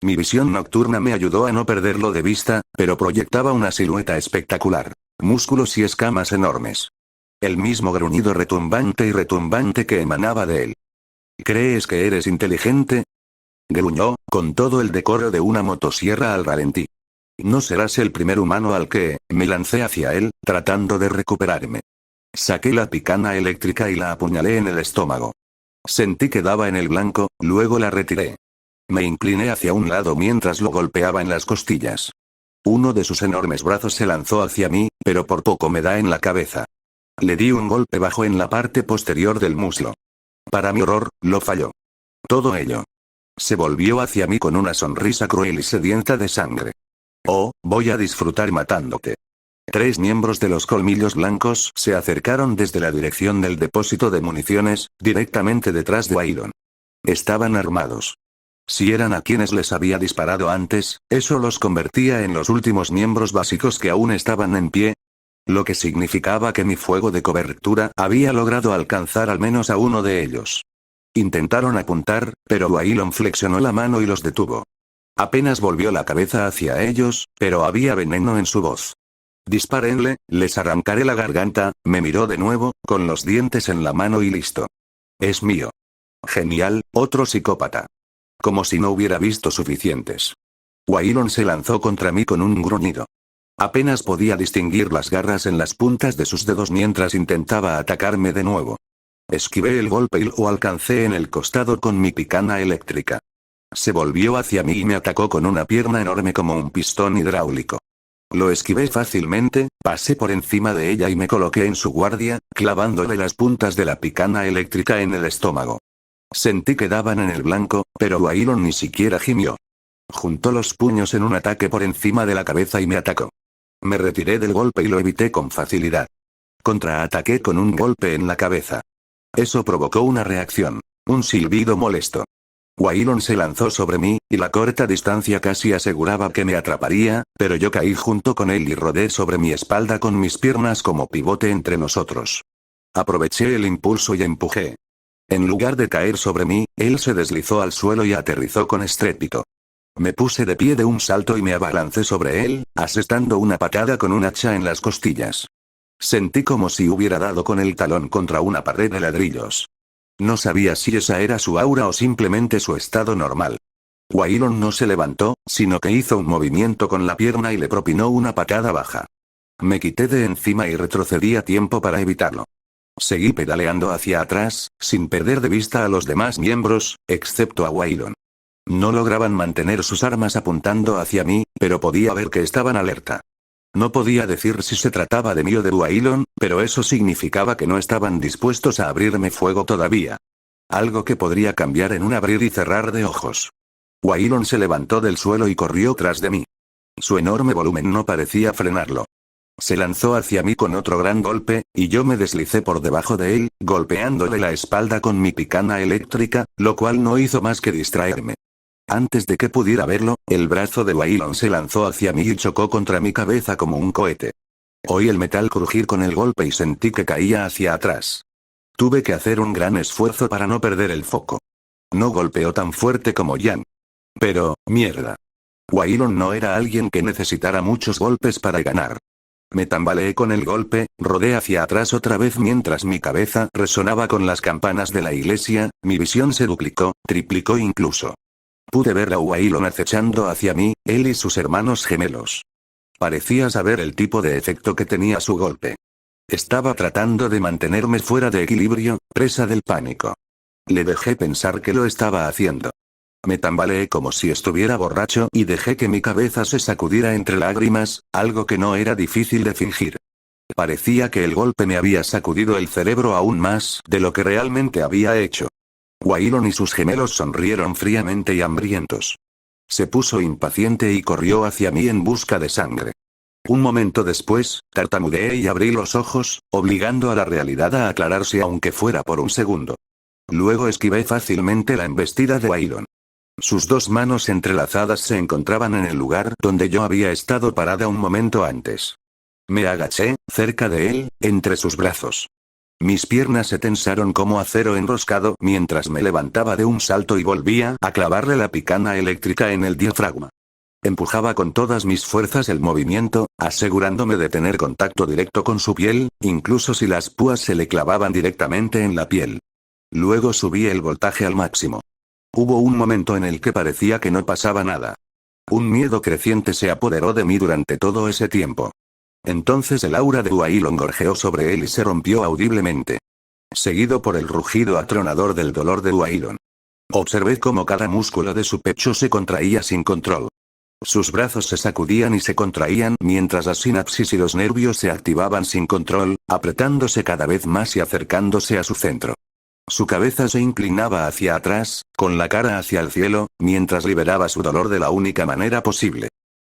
[SPEAKER 1] Mi visión nocturna me ayudó a no perderlo de vista, pero proyectaba una silueta espectacular, músculos y escamas enormes. El mismo gruñido retumbante que emanaba de él. ¿Crees que eres inteligente?, gruñó, con todo el decoro de una motosierra al ralentí. No serás el primer humano al que, me lancé hacia él, tratando de recuperarme. Saqué la picana eléctrica y la apuñalé en el estómago. Sentí que daba en el blanco, luego la retiré. Me incliné hacia un lado mientras lo golpeaba en las costillas. Uno de sus enormes brazos se lanzó hacia mí, pero por poco me da en la cabeza. Le di un golpe bajo en la parte posterior del muslo. Para mi horror, lo falló. Todo ello. Se volvió hacia mí con una sonrisa cruel y sedienta de sangre. Oh, voy a disfrutar matándote. 3 miembros de los Colmillos Blancos se acercaron desde la dirección del depósito de municiones, directamente detrás de Waylon. Estaban armados. Si eran a quienes les había disparado antes, eso los convertía en los últimos miembros básicos que aún estaban en pie. Lo que significaba que mi fuego de cobertura había logrado alcanzar al menos a uno de ellos. Intentaron apuntar, pero Waylon flexionó la mano y los detuvo. Apenas volvió la cabeza hacia ellos, pero había veneno en su voz. Dispárenle, les arrancaré la garganta, me miró de nuevo, con los dientes en la mano y listo. Es mío. Genial, otro psicópata. Como si no hubiera visto suficientes. Waylon se lanzó contra mí con un gruñido. Apenas podía distinguir las garras en las puntas de sus dedos mientras intentaba atacarme de nuevo. Esquivé el golpe y lo alcancé en el costado con mi picana eléctrica. Se volvió hacia mí y me atacó con una pierna enorme como un pistón hidráulico. Lo esquivé fácilmente, pasé por encima de ella y me coloqué en su guardia, clavándole las puntas de la picana eléctrica en el estómago. Sentí que daban en el blanco, pero Waylon ni siquiera gimió. Juntó los puños en un ataque por encima de la cabeza y me atacó. Me retiré del golpe y lo evité con facilidad. Contraataqué con un golpe en la cabeza. Eso provocó una reacción. Un silbido molesto. Waylon se lanzó sobre mí, y la corta distancia casi aseguraba que me atraparía, pero yo caí junto con él y rodé sobre mi espalda con mis piernas como pivote entre nosotros. Aproveché el impulso y empujé. En lugar de caer sobre mí, él se deslizó al suelo y aterrizó con estrépito. Me puse de pie de un salto y me abalancé sobre él, asestando una patada con un hacha en las costillas. Sentí como si hubiera dado con el talón contra una pared de ladrillos. No sabía si esa era su aura o simplemente su estado normal. Waylon no se levantó, sino que hizo un movimiento con la pierna y le propinó una patada baja. Me quité de encima y retrocedí a tiempo para evitarlo. Seguí pedaleando hacia atrás, sin perder de vista a los demás miembros, excepto a Waylon. No lograban mantener sus armas apuntando hacia mí, pero podía ver que estaban alerta. No podía decir si se trataba de mí o de Waylon, pero eso significaba que no estaban dispuestos a abrirme fuego todavía. Algo que podría cambiar en un abrir y cerrar de ojos. Waylon se levantó del suelo y corrió tras de mí. Su enorme volumen no parecía frenarlo. Se lanzó hacia mí con otro gran golpe, y yo me deslicé por debajo de él, golpeándole la espalda con mi picana eléctrica, lo cual no hizo más que distraerme. Antes de que pudiera verlo, el brazo de Waylon se lanzó hacia mí y chocó contra mi cabeza como un cohete. Oí el metal crujir con el golpe y sentí que caía hacia atrás. Tuve que hacer un gran esfuerzo para no perder el foco. No golpeó tan fuerte como Jan. Pero, mierda. Waylon no era alguien que necesitara muchos golpes para ganar. Me tambaleé con el golpe, rodé hacia atrás otra vez mientras mi cabeza resonaba con las campanas de la iglesia, mi visión se duplicó, triplicó incluso. Pude ver a Waylon acechando hacia mí, él y sus hermanos gemelos. Parecía saber el tipo de efecto que tenía su golpe. Estaba tratando de mantenerme fuera de equilibrio, presa del pánico. Le dejé pensar que lo estaba haciendo. Me tambaleé como si estuviera borracho y dejé que mi cabeza se sacudiera entre lágrimas, algo que no era difícil de fingir. Parecía que el golpe me había sacudido el cerebro aún más de lo que realmente había hecho. Waylon y sus gemelos sonrieron fríamente y hambrientos. Se puso impaciente y corrió hacia mí en busca de sangre. Un momento después, tartamudeé y abrí los ojos, obligando a la realidad a aclararse aunque fuera por un segundo. Luego esquivé fácilmente la embestida de Waylon. Sus 2 manos entrelazadas se encontraban en el lugar donde yo había estado parada un momento antes. Me agaché, cerca de él, entre sus brazos. Mis piernas se tensaron como acero enroscado mientras me levantaba de un salto y volvía a clavarle la picana eléctrica en el diafragma. Empujaba con todas mis fuerzas el movimiento, asegurándome de tener contacto directo con su piel, incluso si las púas se le clavaban directamente en la piel. Luego subí el voltaje al máximo. Hubo un momento en el que parecía que no pasaba nada. Un miedo creciente se apoderó de mí durante todo ese tiempo. Entonces el aura de Wailon gorjeó sobre él y se rompió audiblemente. Seguido por el rugido atronador del dolor de Wailon. Observé cómo cada músculo de su pecho se contraía sin control. Sus brazos se sacudían y se contraían mientras las sinapsis y los nervios se activaban sin control, apretándose cada vez más y acercándose a su centro. Su cabeza se inclinaba hacia atrás, con la cara hacia el cielo, mientras liberaba su dolor de la única manera posible.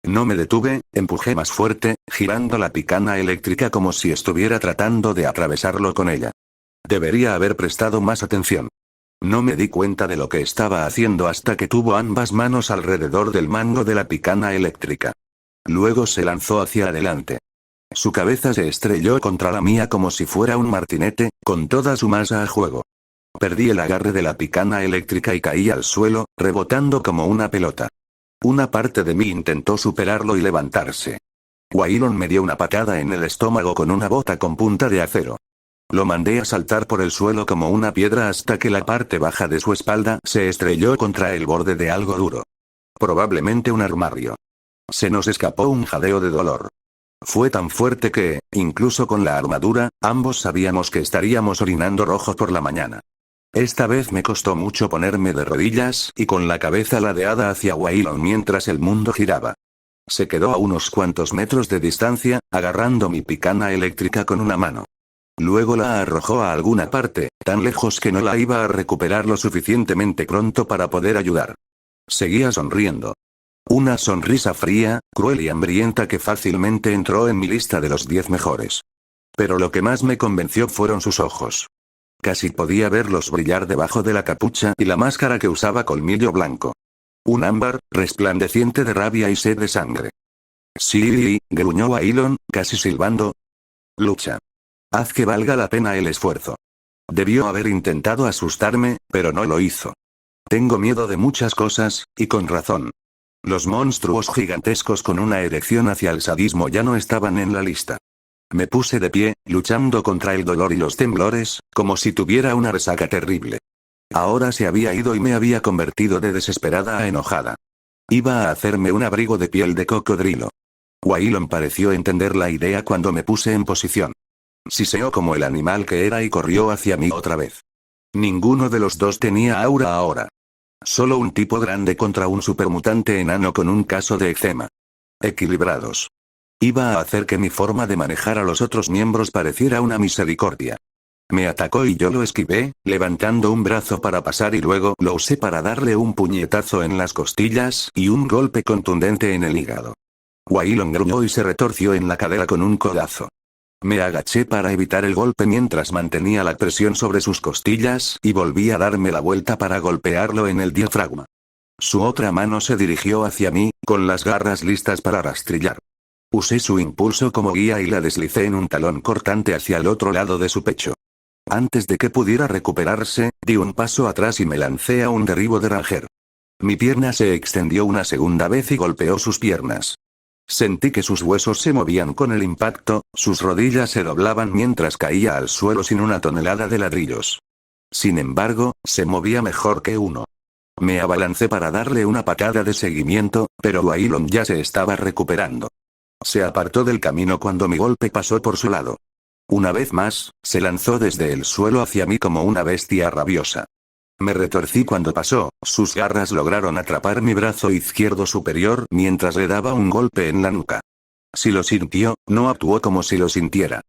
[SPEAKER 1] No me detuve, empujé más fuerte, girando la picana eléctrica como si estuviera tratando de atravesarlo con ella. Debería haber prestado más atención. No me di cuenta de lo que estaba haciendo hasta que tuvo ambas manos alrededor del mango de la picana eléctrica. Luego se lanzó hacia adelante. Su cabeza se estrelló contra la mía como si fuera un martinete, con toda su masa a juego. Perdí el agarre de la picana eléctrica y caí al suelo, rebotando como una pelota. Una parte de mí intentó superarlo y levantarse. Wailon me dio una patada en el estómago con una bota con punta de acero. Lo mandé a saltar por el suelo como una piedra hasta que la parte baja de su espalda se estrelló contra el borde de algo duro. Probablemente un armario. Se nos escapó un jadeo de dolor. Fue tan fuerte que, incluso con la armadura, ambos sabíamos que estaríamos orinando rojo por la mañana. Esta vez me costó mucho ponerme de rodillas y con la cabeza ladeada hacia Wailon mientras el mundo giraba. Se quedó a unos cuantos metros de distancia, agarrando mi picana eléctrica con una mano. Luego la arrojó a alguna parte, tan lejos que no la iba a recuperar lo suficientemente pronto para poder ayudar. Seguía sonriendo. Una sonrisa fría, cruel y hambrienta que fácilmente entró en mi lista de los 10 mejores. Pero lo que más me convenció fueron sus ojos. Casi podía verlos brillar debajo de la capucha y la máscara que usaba colmillo blanco. Un ámbar, resplandeciente de rabia y sed de sangre. Sí, gruñó Wailon, casi silbando. Lucha. Haz que valga la pena el esfuerzo. Debió haber intentado asustarme, pero no lo hizo. Tengo miedo de muchas cosas, y con razón. Los monstruos gigantescos con una erección hacia el sadismo ya no estaban en la lista. Me puse de pie, luchando contra el dolor y los temblores, como si tuviera una resaca terrible. Ahora se había ido y me había convertido de desesperada a enojada. Iba a hacerme un abrigo de piel de cocodrilo. Wailon pareció entender la idea cuando me puse en posición. Siseó como el animal que era y corrió hacia mí otra vez. Ninguno de los dos tenía aura ahora. Solo un tipo grande contra un supermutante enano con un caso de eczema. Equilibrados. Iba a hacer que mi forma de manejar a los otros miembros pareciera una misericordia. Me atacó y yo lo esquivé, levantando un brazo para pasar y luego lo usé para darle un puñetazo en las costillas y un golpe contundente en el hígado. Wailon gruñó y se retorció en la cadera con un codazo. Me agaché para evitar el golpe mientras mantenía la presión sobre sus costillas y volví a darme la vuelta para golpearlo en el diafragma. Su otra mano se dirigió hacia mí, con las garras listas para rastrillar. Usé su impulso como guía y la deslicé en un talón cortante hacia el otro lado de su pecho. Antes de que pudiera recuperarse, di un paso atrás y me lancé a un derribo de Ranger. Mi pierna se extendió una segunda vez y golpeó sus piernas. Sentí que sus huesos se movían con el impacto, sus rodillas se doblaban mientras caía al suelo sin una tonelada de ladrillos. Sin embargo, se movía mejor que uno. Me abalancé para darle una patada de seguimiento, pero Wailon ya se estaba recuperando. Se apartó del camino cuando mi golpe pasó por su lado. Una vez más, se lanzó desde el suelo hacia mí como una bestia rabiosa. Me retorcí cuando pasó, sus garras lograron atrapar mi brazo izquierdo superior mientras le daba un golpe en la nuca. Si lo sintió, no actuó como si lo sintiera.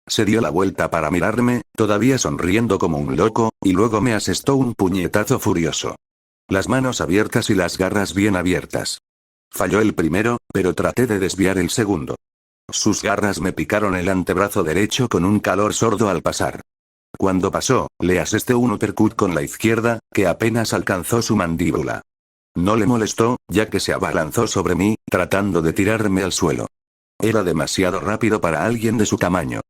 [SPEAKER 1] Se dio la vuelta para mirarme, todavía sonriendo como un loco, y luego me asestó un puñetazo furioso. Las manos abiertas y las garras bien abiertas. Falló el primero, pero traté de desviar el segundo. Sus garras me picaron el antebrazo derecho con un calor sordo al pasar. Cuando pasó, le asesté un uppercut con la izquierda, que apenas alcanzó su mandíbula. No le molestó, ya que se abalanzó sobre mí, tratando de tirarme al suelo. Era demasiado rápido para alguien de su tamaño.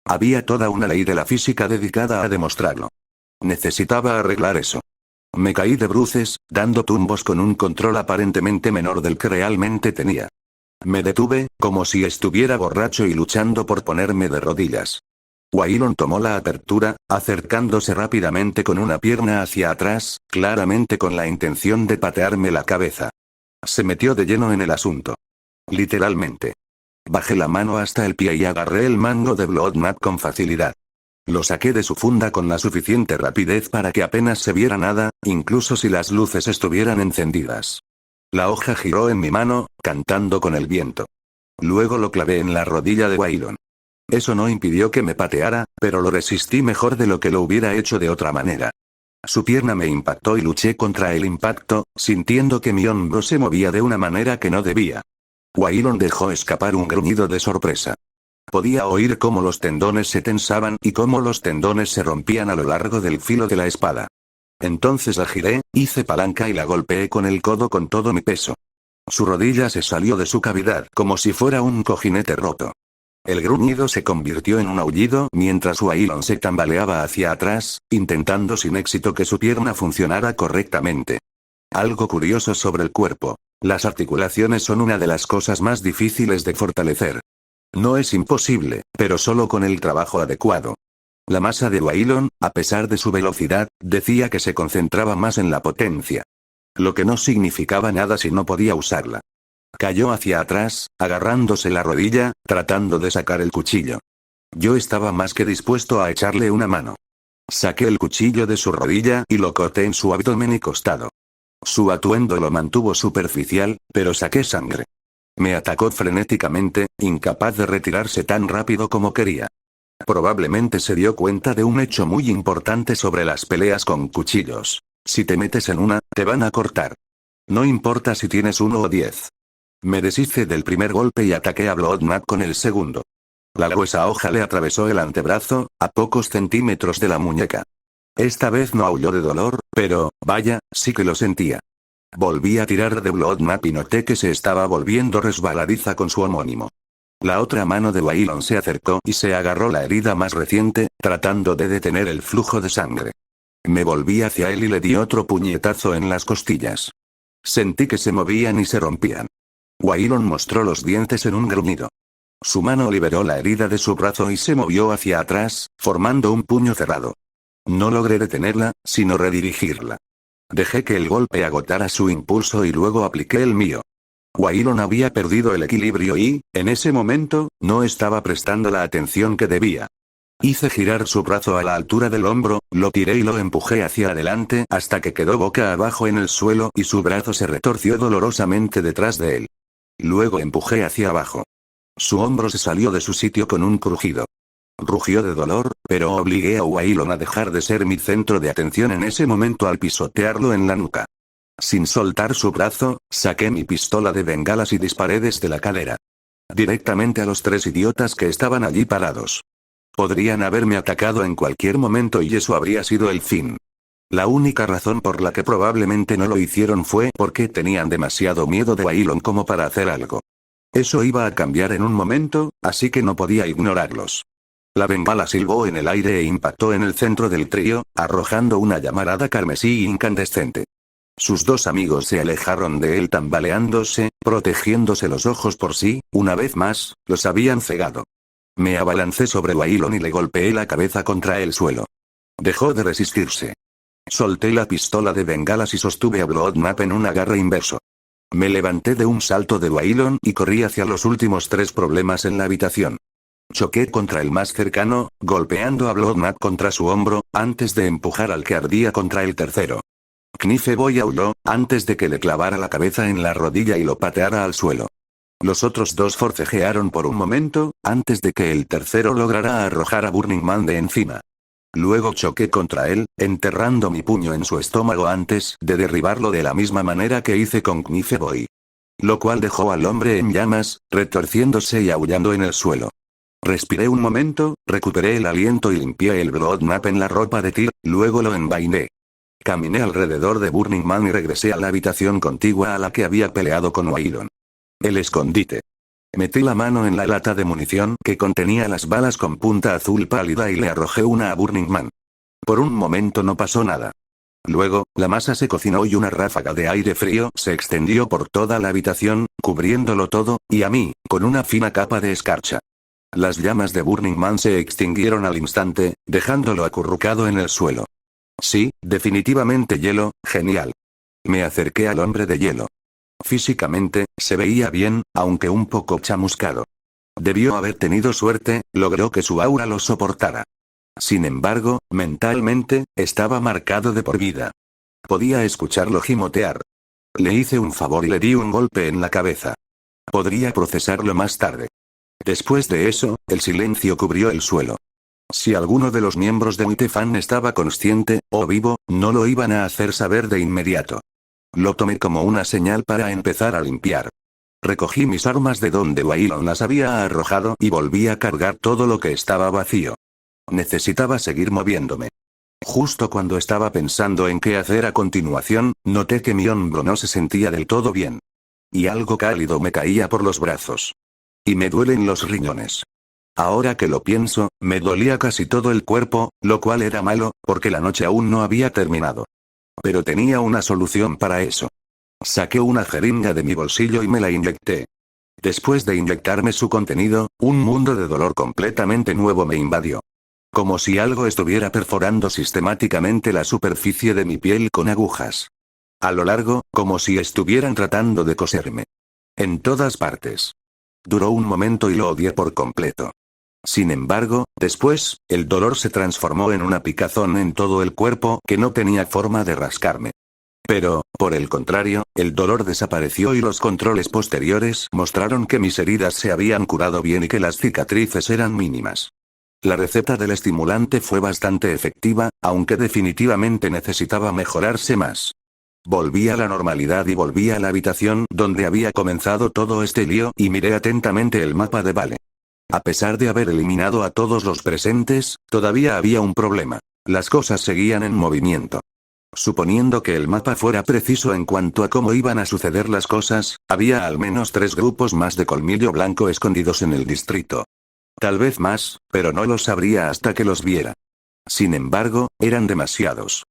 [SPEAKER 1] Había toda una ley de la física dedicada a demostrarlo. Necesitaba arreglar eso. Me caí de bruces, dando tumbos con un control aparentemente menor del que realmente tenía. Me detuve, como si estuviera borracho y luchando por ponerme de rodillas. Wailon tomó la apertura, acercándose rápidamente con una pierna hacia atrás, claramente con la intención de patearme la cabeza. Se metió de lleno en el asunto. Literalmente. Bajé la mano hasta el pie y agarré el mango de Blood Map con facilidad. Lo saqué de su funda con la suficiente rapidez para que apenas se viera nada, incluso si las luces estuvieran encendidas. La hoja giró en mi mano, cantando con el viento. Luego lo clavé en la rodilla de Waylon. Eso no impidió que me pateara, pero lo resistí mejor de lo que lo hubiera hecho de otra manera. Su pierna me impactó y luché contra el impacto, sintiendo que mi hombro se movía de una manera que no debía. Waylon dejó escapar un gruñido de sorpresa. Podía oír cómo los tendones se tensaban y cómo los tendones se rompían a lo largo del filo de la espada. Entonces la giré, hice palanca y la golpeé con el codo con todo mi peso. Su rodilla se salió de su cavidad como si fuera un cojinete roto. El gruñido se convirtió en un aullido mientras Waylon se tambaleaba hacia atrás, intentando sin éxito que su pierna funcionara correctamente. Algo curioso sobre el cuerpo. Las articulaciones son una de las cosas más difíciles de fortalecer. No es imposible, pero solo con el trabajo adecuado. La masa de Waylon, a pesar de su velocidad, decía que se concentraba más en la potencia. Lo que no significaba nada si no podía usarla. Cayó hacia atrás, agarrándose la rodilla, tratando de sacar el cuchillo. Yo estaba más que dispuesto a echarle una mano. Saqué el cuchillo de su rodilla y lo corté en su abdomen y costado. Su atuendo lo mantuvo superficial, pero saqué sangre. Me atacó frenéticamente, incapaz de retirarse tan rápido como quería. Probablemente se dio cuenta de un hecho muy importante sobre las peleas con cuchillos. Si te metes en una, te van a cortar. No importa si tienes 1 o 10. Me deshice del primer golpe y ataqué a Blood Map con el segundo. La gruesa hoja le atravesó el antebrazo, a pocos centímetros de la muñeca. Esta vez no aulló de dolor, pero, vaya, sí que lo sentía. Volví a tirar de Blood Map y noté que se estaba volviendo resbaladiza con su homónimo. La otra mano de Waylon se acercó y se agarró la herida más reciente, tratando de detener el flujo de sangre. Me volví hacia él y le di otro puñetazo en las costillas. Sentí que se movían y se rompían. Waylon mostró los dientes en un gruñido. Su mano liberó la herida de su brazo y se movió hacia atrás, formando un puño cerrado. No logré detenerla, sino redirigirla. Dejé que el golpe agotara su impulso y luego apliqué el mío. Waylon había perdido el equilibrio y, en ese momento, no estaba prestando la atención que debía. Hice girar su brazo a la altura del hombro, lo tiré y lo empujé hacia adelante hasta que quedó boca abajo en el suelo y su brazo se retorció dolorosamente detrás de él. Luego empujé hacia abajo. Su hombro se salió de su sitio con un crujido. Rugió de dolor, pero obligué a Waylon a dejar de ser mi centro de atención en ese momento al pisotearlo en la nuca. Sin soltar su brazo, saqué mi pistola de bengalas y disparé desde la cadera. Directamente a los 3 idiotas que estaban allí parados. Podrían haberme atacado en cualquier momento y eso habría sido el fin. La única razón por la que probablemente no lo hicieron fue porque tenían demasiado miedo de Waylon como para hacer algo. Eso iba a cambiar en un momento, así que no podía ignorarlos. La bengala silbó en el aire e impactó en el centro del trío, arrojando una llamarada carmesí incandescente. Sus 2 amigos se alejaron de él tambaleándose, protegiéndose los ojos por si, una vez más, los habían cegado. Me abalancé sobre Waylon y le golpeé la cabeza contra el suelo. Dejó de resistirse. Solté la pistola de bengalas y sostuve a Blood Map en un agarre inverso. Me levanté de un salto de Waylon y corrí hacia los últimos 3 problemas en la habitación. Choqué contra el más cercano, golpeando a Blood Map contra su hombro, antes de empujar al que ardía contra el tercero. Knife aulló, antes de que le clavara la cabeza en la rodilla y lo pateara al suelo. Los otros 2 forcejearon por un momento, antes de que el tercero lograra arrojar a Burning Man de encima. Luego choqué contra él, enterrando mi puño en su estómago antes de derribarlo de la misma manera que hice con Knife Boy. Lo cual dejó al hombre en llamas, retorciéndose y aullando en el suelo. Respiré un momento, recuperé el aliento y limpié el Blood Map en la ropa de Tyr, luego lo envainé. Caminé alrededor de Burning Man y regresé a la habitación contigua a la que había peleado con Waylon. El escondite. Metí la mano en la lata de munición que contenía las balas con punta azul pálida y le arrojé una a Burning Man. Por un momento no pasó nada. Luego, la masa se cocinó y una ráfaga de aire frío se extendió por toda la habitación, cubriéndolo todo, y a mí, con una fina capa de escarcha. Las llamas de Burning Man se extinguieron al instante, dejándolo acurrucado en el suelo. Sí, definitivamente hielo, genial. Me acerqué al hombre de hielo. Físicamente, se veía bien, aunque un poco chamuscado. Debió haber tenido suerte, logró que su aura lo soportara. Sin embargo, mentalmente, estaba marcado de por vida. Podía escucharlo gimotear. Le hice un favor y le di un golpe en la cabeza. Podría procesarlo más tarde. Después de eso, el silencio cubrió el suelo. Si alguno de los miembros de Uitefan estaba consciente, o vivo, no lo iban a hacer saber de inmediato. Lo tomé como una señal para empezar a limpiar. Recogí mis armas de donde Waylon las había arrojado y volví a cargar todo lo que estaba vacío. Necesitaba seguir moviéndome. Justo cuando estaba pensando en qué hacer a continuación, noté que mi hombro no se sentía del todo bien. Y algo cálido me caía por los brazos. Y me duelen los riñones. Ahora que lo pienso, me dolía casi todo el cuerpo, lo cual era malo, porque la noche aún no había terminado. Pero tenía una solución para eso. Saqué una jeringa de mi bolsillo y me la inyecté. Después de inyectarme su contenido, un mundo de dolor completamente nuevo me invadió. Como si algo estuviera perforando sistemáticamente la superficie de mi piel con agujas. A lo largo, como si estuvieran tratando de coserme. En todas partes. Duró un momento y lo odié por completo. Sin embargo, después, el dolor se transformó en una picazón en todo el cuerpo que no tenía forma de rascarme. Pero, por el contrario, el dolor desapareció y los controles posteriores mostraron que mis heridas se habían curado bien y que las cicatrices eran mínimas. La receta del estimulante fue bastante efectiva, aunque definitivamente necesitaba mejorarse más. Volví a la normalidad y volví a la habitación donde había comenzado todo este lío y miré atentamente el mapa de Vale. A pesar de haber eliminado a todos los presentes, todavía había un problema. Las cosas seguían en movimiento. Suponiendo que el mapa fuera preciso en cuanto a cómo iban a suceder las cosas, había al menos 3 grupos más de colmillo blanco escondidos en el distrito. Tal vez más, pero no lo sabría hasta que los viera. Sin embargo, eran demasiados.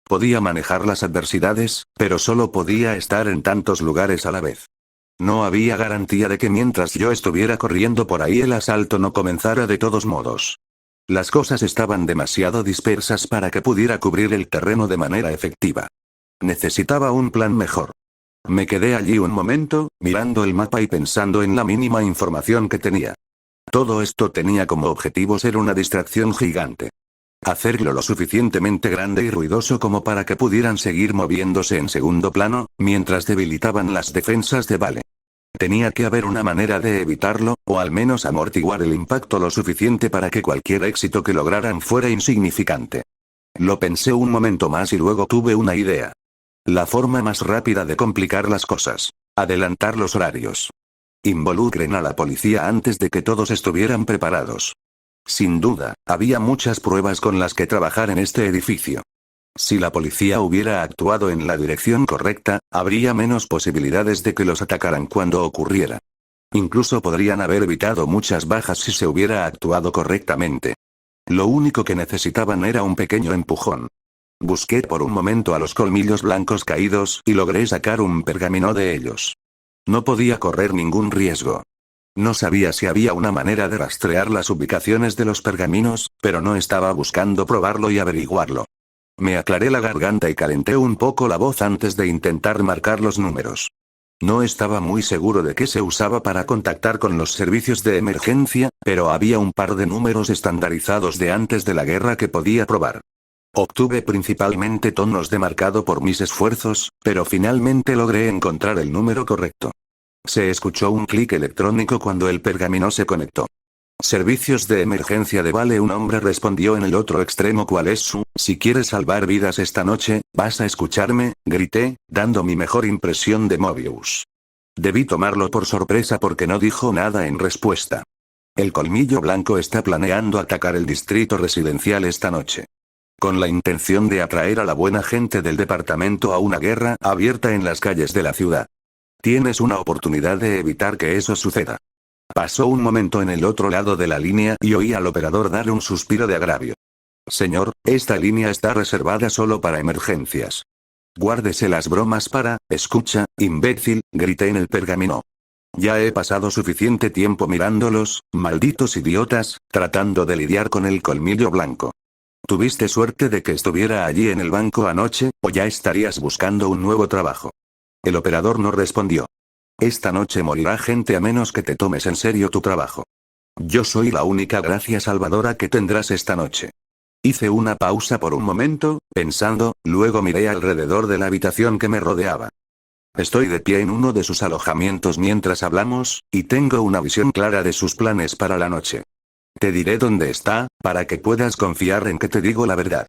[SPEAKER 1] Podía manejar las adversidades, pero solo podía estar en tantos lugares a la vez. No había garantía de que mientras yo estuviera corriendo por ahí el asalto no comenzara de todos modos. Las cosas estaban demasiado dispersas para que pudiera cubrir el terreno de manera efectiva. Necesitaba un plan mejor. Me quedé allí un momento, mirando el mapa y pensando en la mínima información que tenía. Todo esto tenía como objetivo ser una distracción gigante. Hacerlo lo suficientemente grande y ruidoso como para que pudieran seguir moviéndose en segundo plano, mientras debilitaban las defensas de Vale. Tenía que haber una manera de evitarlo, o al menos amortiguar el impacto lo suficiente para que cualquier éxito que lograran fuera insignificante. Lo pensé un momento más y luego tuve una idea. La forma más rápida de complicar las cosas. Adelantar los horarios. Involucren a la policía antes de que todos estuvieran preparados. Sin duda, había muchas pruebas con las que trabajar en este edificio. Si la policía hubiera actuado en la dirección correcta, habría menos posibilidades de que los atacaran cuando ocurriera. Incluso podrían haber evitado muchas bajas si se hubiera actuado correctamente. Lo único que necesitaban era un pequeño empujón. Busqué por un momento a los colmillos blancos caídos y logré sacar un pergamino de ellos. No podía correr ningún riesgo. No sabía si había una manera de rastrear las ubicaciones de los pergaminos, pero no estaba buscando probarlo y averiguarlo. Me aclaré la garganta y calenté un poco la voz antes de intentar marcar los números. No estaba muy seguro de qué se usaba para contactar con los servicios de emergencia, pero había un par de números estandarizados de antes de la guerra que podía probar. Obtuve principalmente tonos de marcado por mis esfuerzos, pero finalmente logré encontrar el número correcto. Se escuchó un clic electrónico cuando el pergamino se conectó. Servicios de emergencia de Vale. Un hombre respondió en el otro extremo. ¿Cuál es su? Si quieres salvar vidas esta noche, ¿vas a escucharme? Grité, dando mi mejor impresión de Mobius. Debí tomarlo por sorpresa porque no dijo nada en respuesta. El colmillo blanco está planeando atacar el distrito residencial esta noche. Con la intención de atraer a la buena gente del departamento a una guerra abierta en las calles de la ciudad. Tienes una oportunidad de evitar que eso suceda. Pasó un momento en el otro lado de la línea y oí al operador dar un suspiro de agravio. Señor, esta línea está reservada solo para emergencias. Guárdese las bromas para, escucha, imbécil, grité en el pergamino. Ya he pasado suficiente tiempo mirándolos, malditos idiotas, tratando de lidiar con el colmillo blanco. ¿Tuviste suerte de que estuviera allí en el banco anoche, o ya estarías buscando un nuevo trabajo? El operador no respondió. Esta noche morirá gente a menos que te tomes en serio tu trabajo. Yo soy la única gracia salvadora que tendrás esta noche. Hice una pausa por un momento, pensando, luego miré alrededor de la habitación que me rodeaba. Estoy de pie en uno de sus alojamientos mientras hablamos, y tengo una visión clara de sus planes para la noche. Te diré dónde está, para que puedas confiar en que te digo la verdad.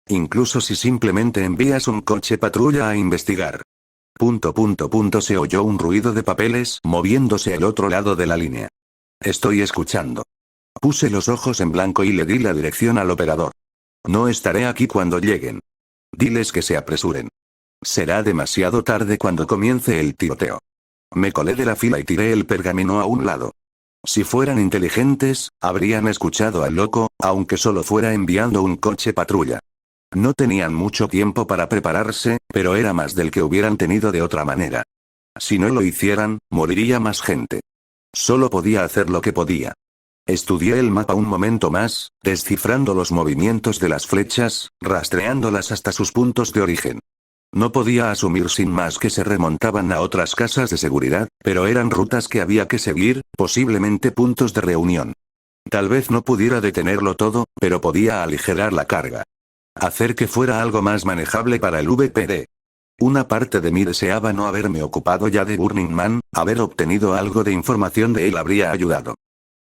[SPEAKER 1] Incluso si simplemente envías un coche patrulla a investigar. Se oyó un ruido de papeles moviéndose al otro lado de la línea. Estoy escuchando. Puse los ojos en blanco y le di la dirección al operador. No estaré aquí cuando lleguen. Diles que se apresuren. Será demasiado tarde cuando comience el tiroteo. Me colé de la fila y tiré el pergamino a un lado. Si fueran inteligentes, habrían escuchado al loco, aunque solo fuera enviando un coche patrulla. No tenían mucho tiempo para prepararse, pero era más del que hubieran tenido de otra manera. Si no lo hicieran, moriría más gente. Solo podía hacer lo que podía. Estudié el mapa un momento más, descifrando los movimientos de las flechas, rastreándolas hasta sus puntos de origen. No podía asumir sin más que se remontaban a otras casas de seguridad, pero eran rutas que había que seguir, posiblemente puntos de reunión. Tal vez no pudiera detenerlo todo, pero podía aligerar la carga. Hacer que fuera algo más manejable para el VPD. Una parte de mí deseaba no haberme ocupado ya de Burning Man, haber obtenido algo de información de él habría ayudado.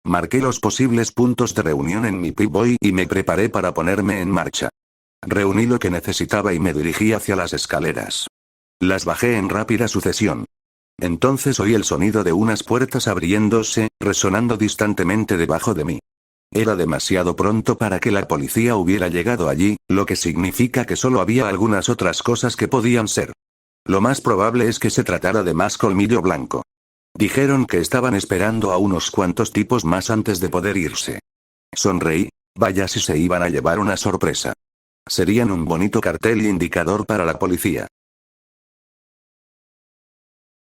[SPEAKER 1] Marqué los posibles puntos de reunión en mi Pip-Boy y me preparé para ponerme en marcha. Reuní lo que necesitaba y me dirigí hacia las escaleras. Las bajé en rápida sucesión. Entonces oí el sonido de unas puertas abriéndose, resonando distantemente debajo de mí. Era demasiado pronto para que la policía hubiera llegado allí, lo que significa que solo había algunas otras cosas que podían ser. Lo más probable es que se tratara de más colmillo blanco. Dijeron que estaban esperando a unos cuantos tipos más antes de poder irse. Sonreí, vaya si se iban a llevar una sorpresa. Serían un bonito cartel indicador para la policía.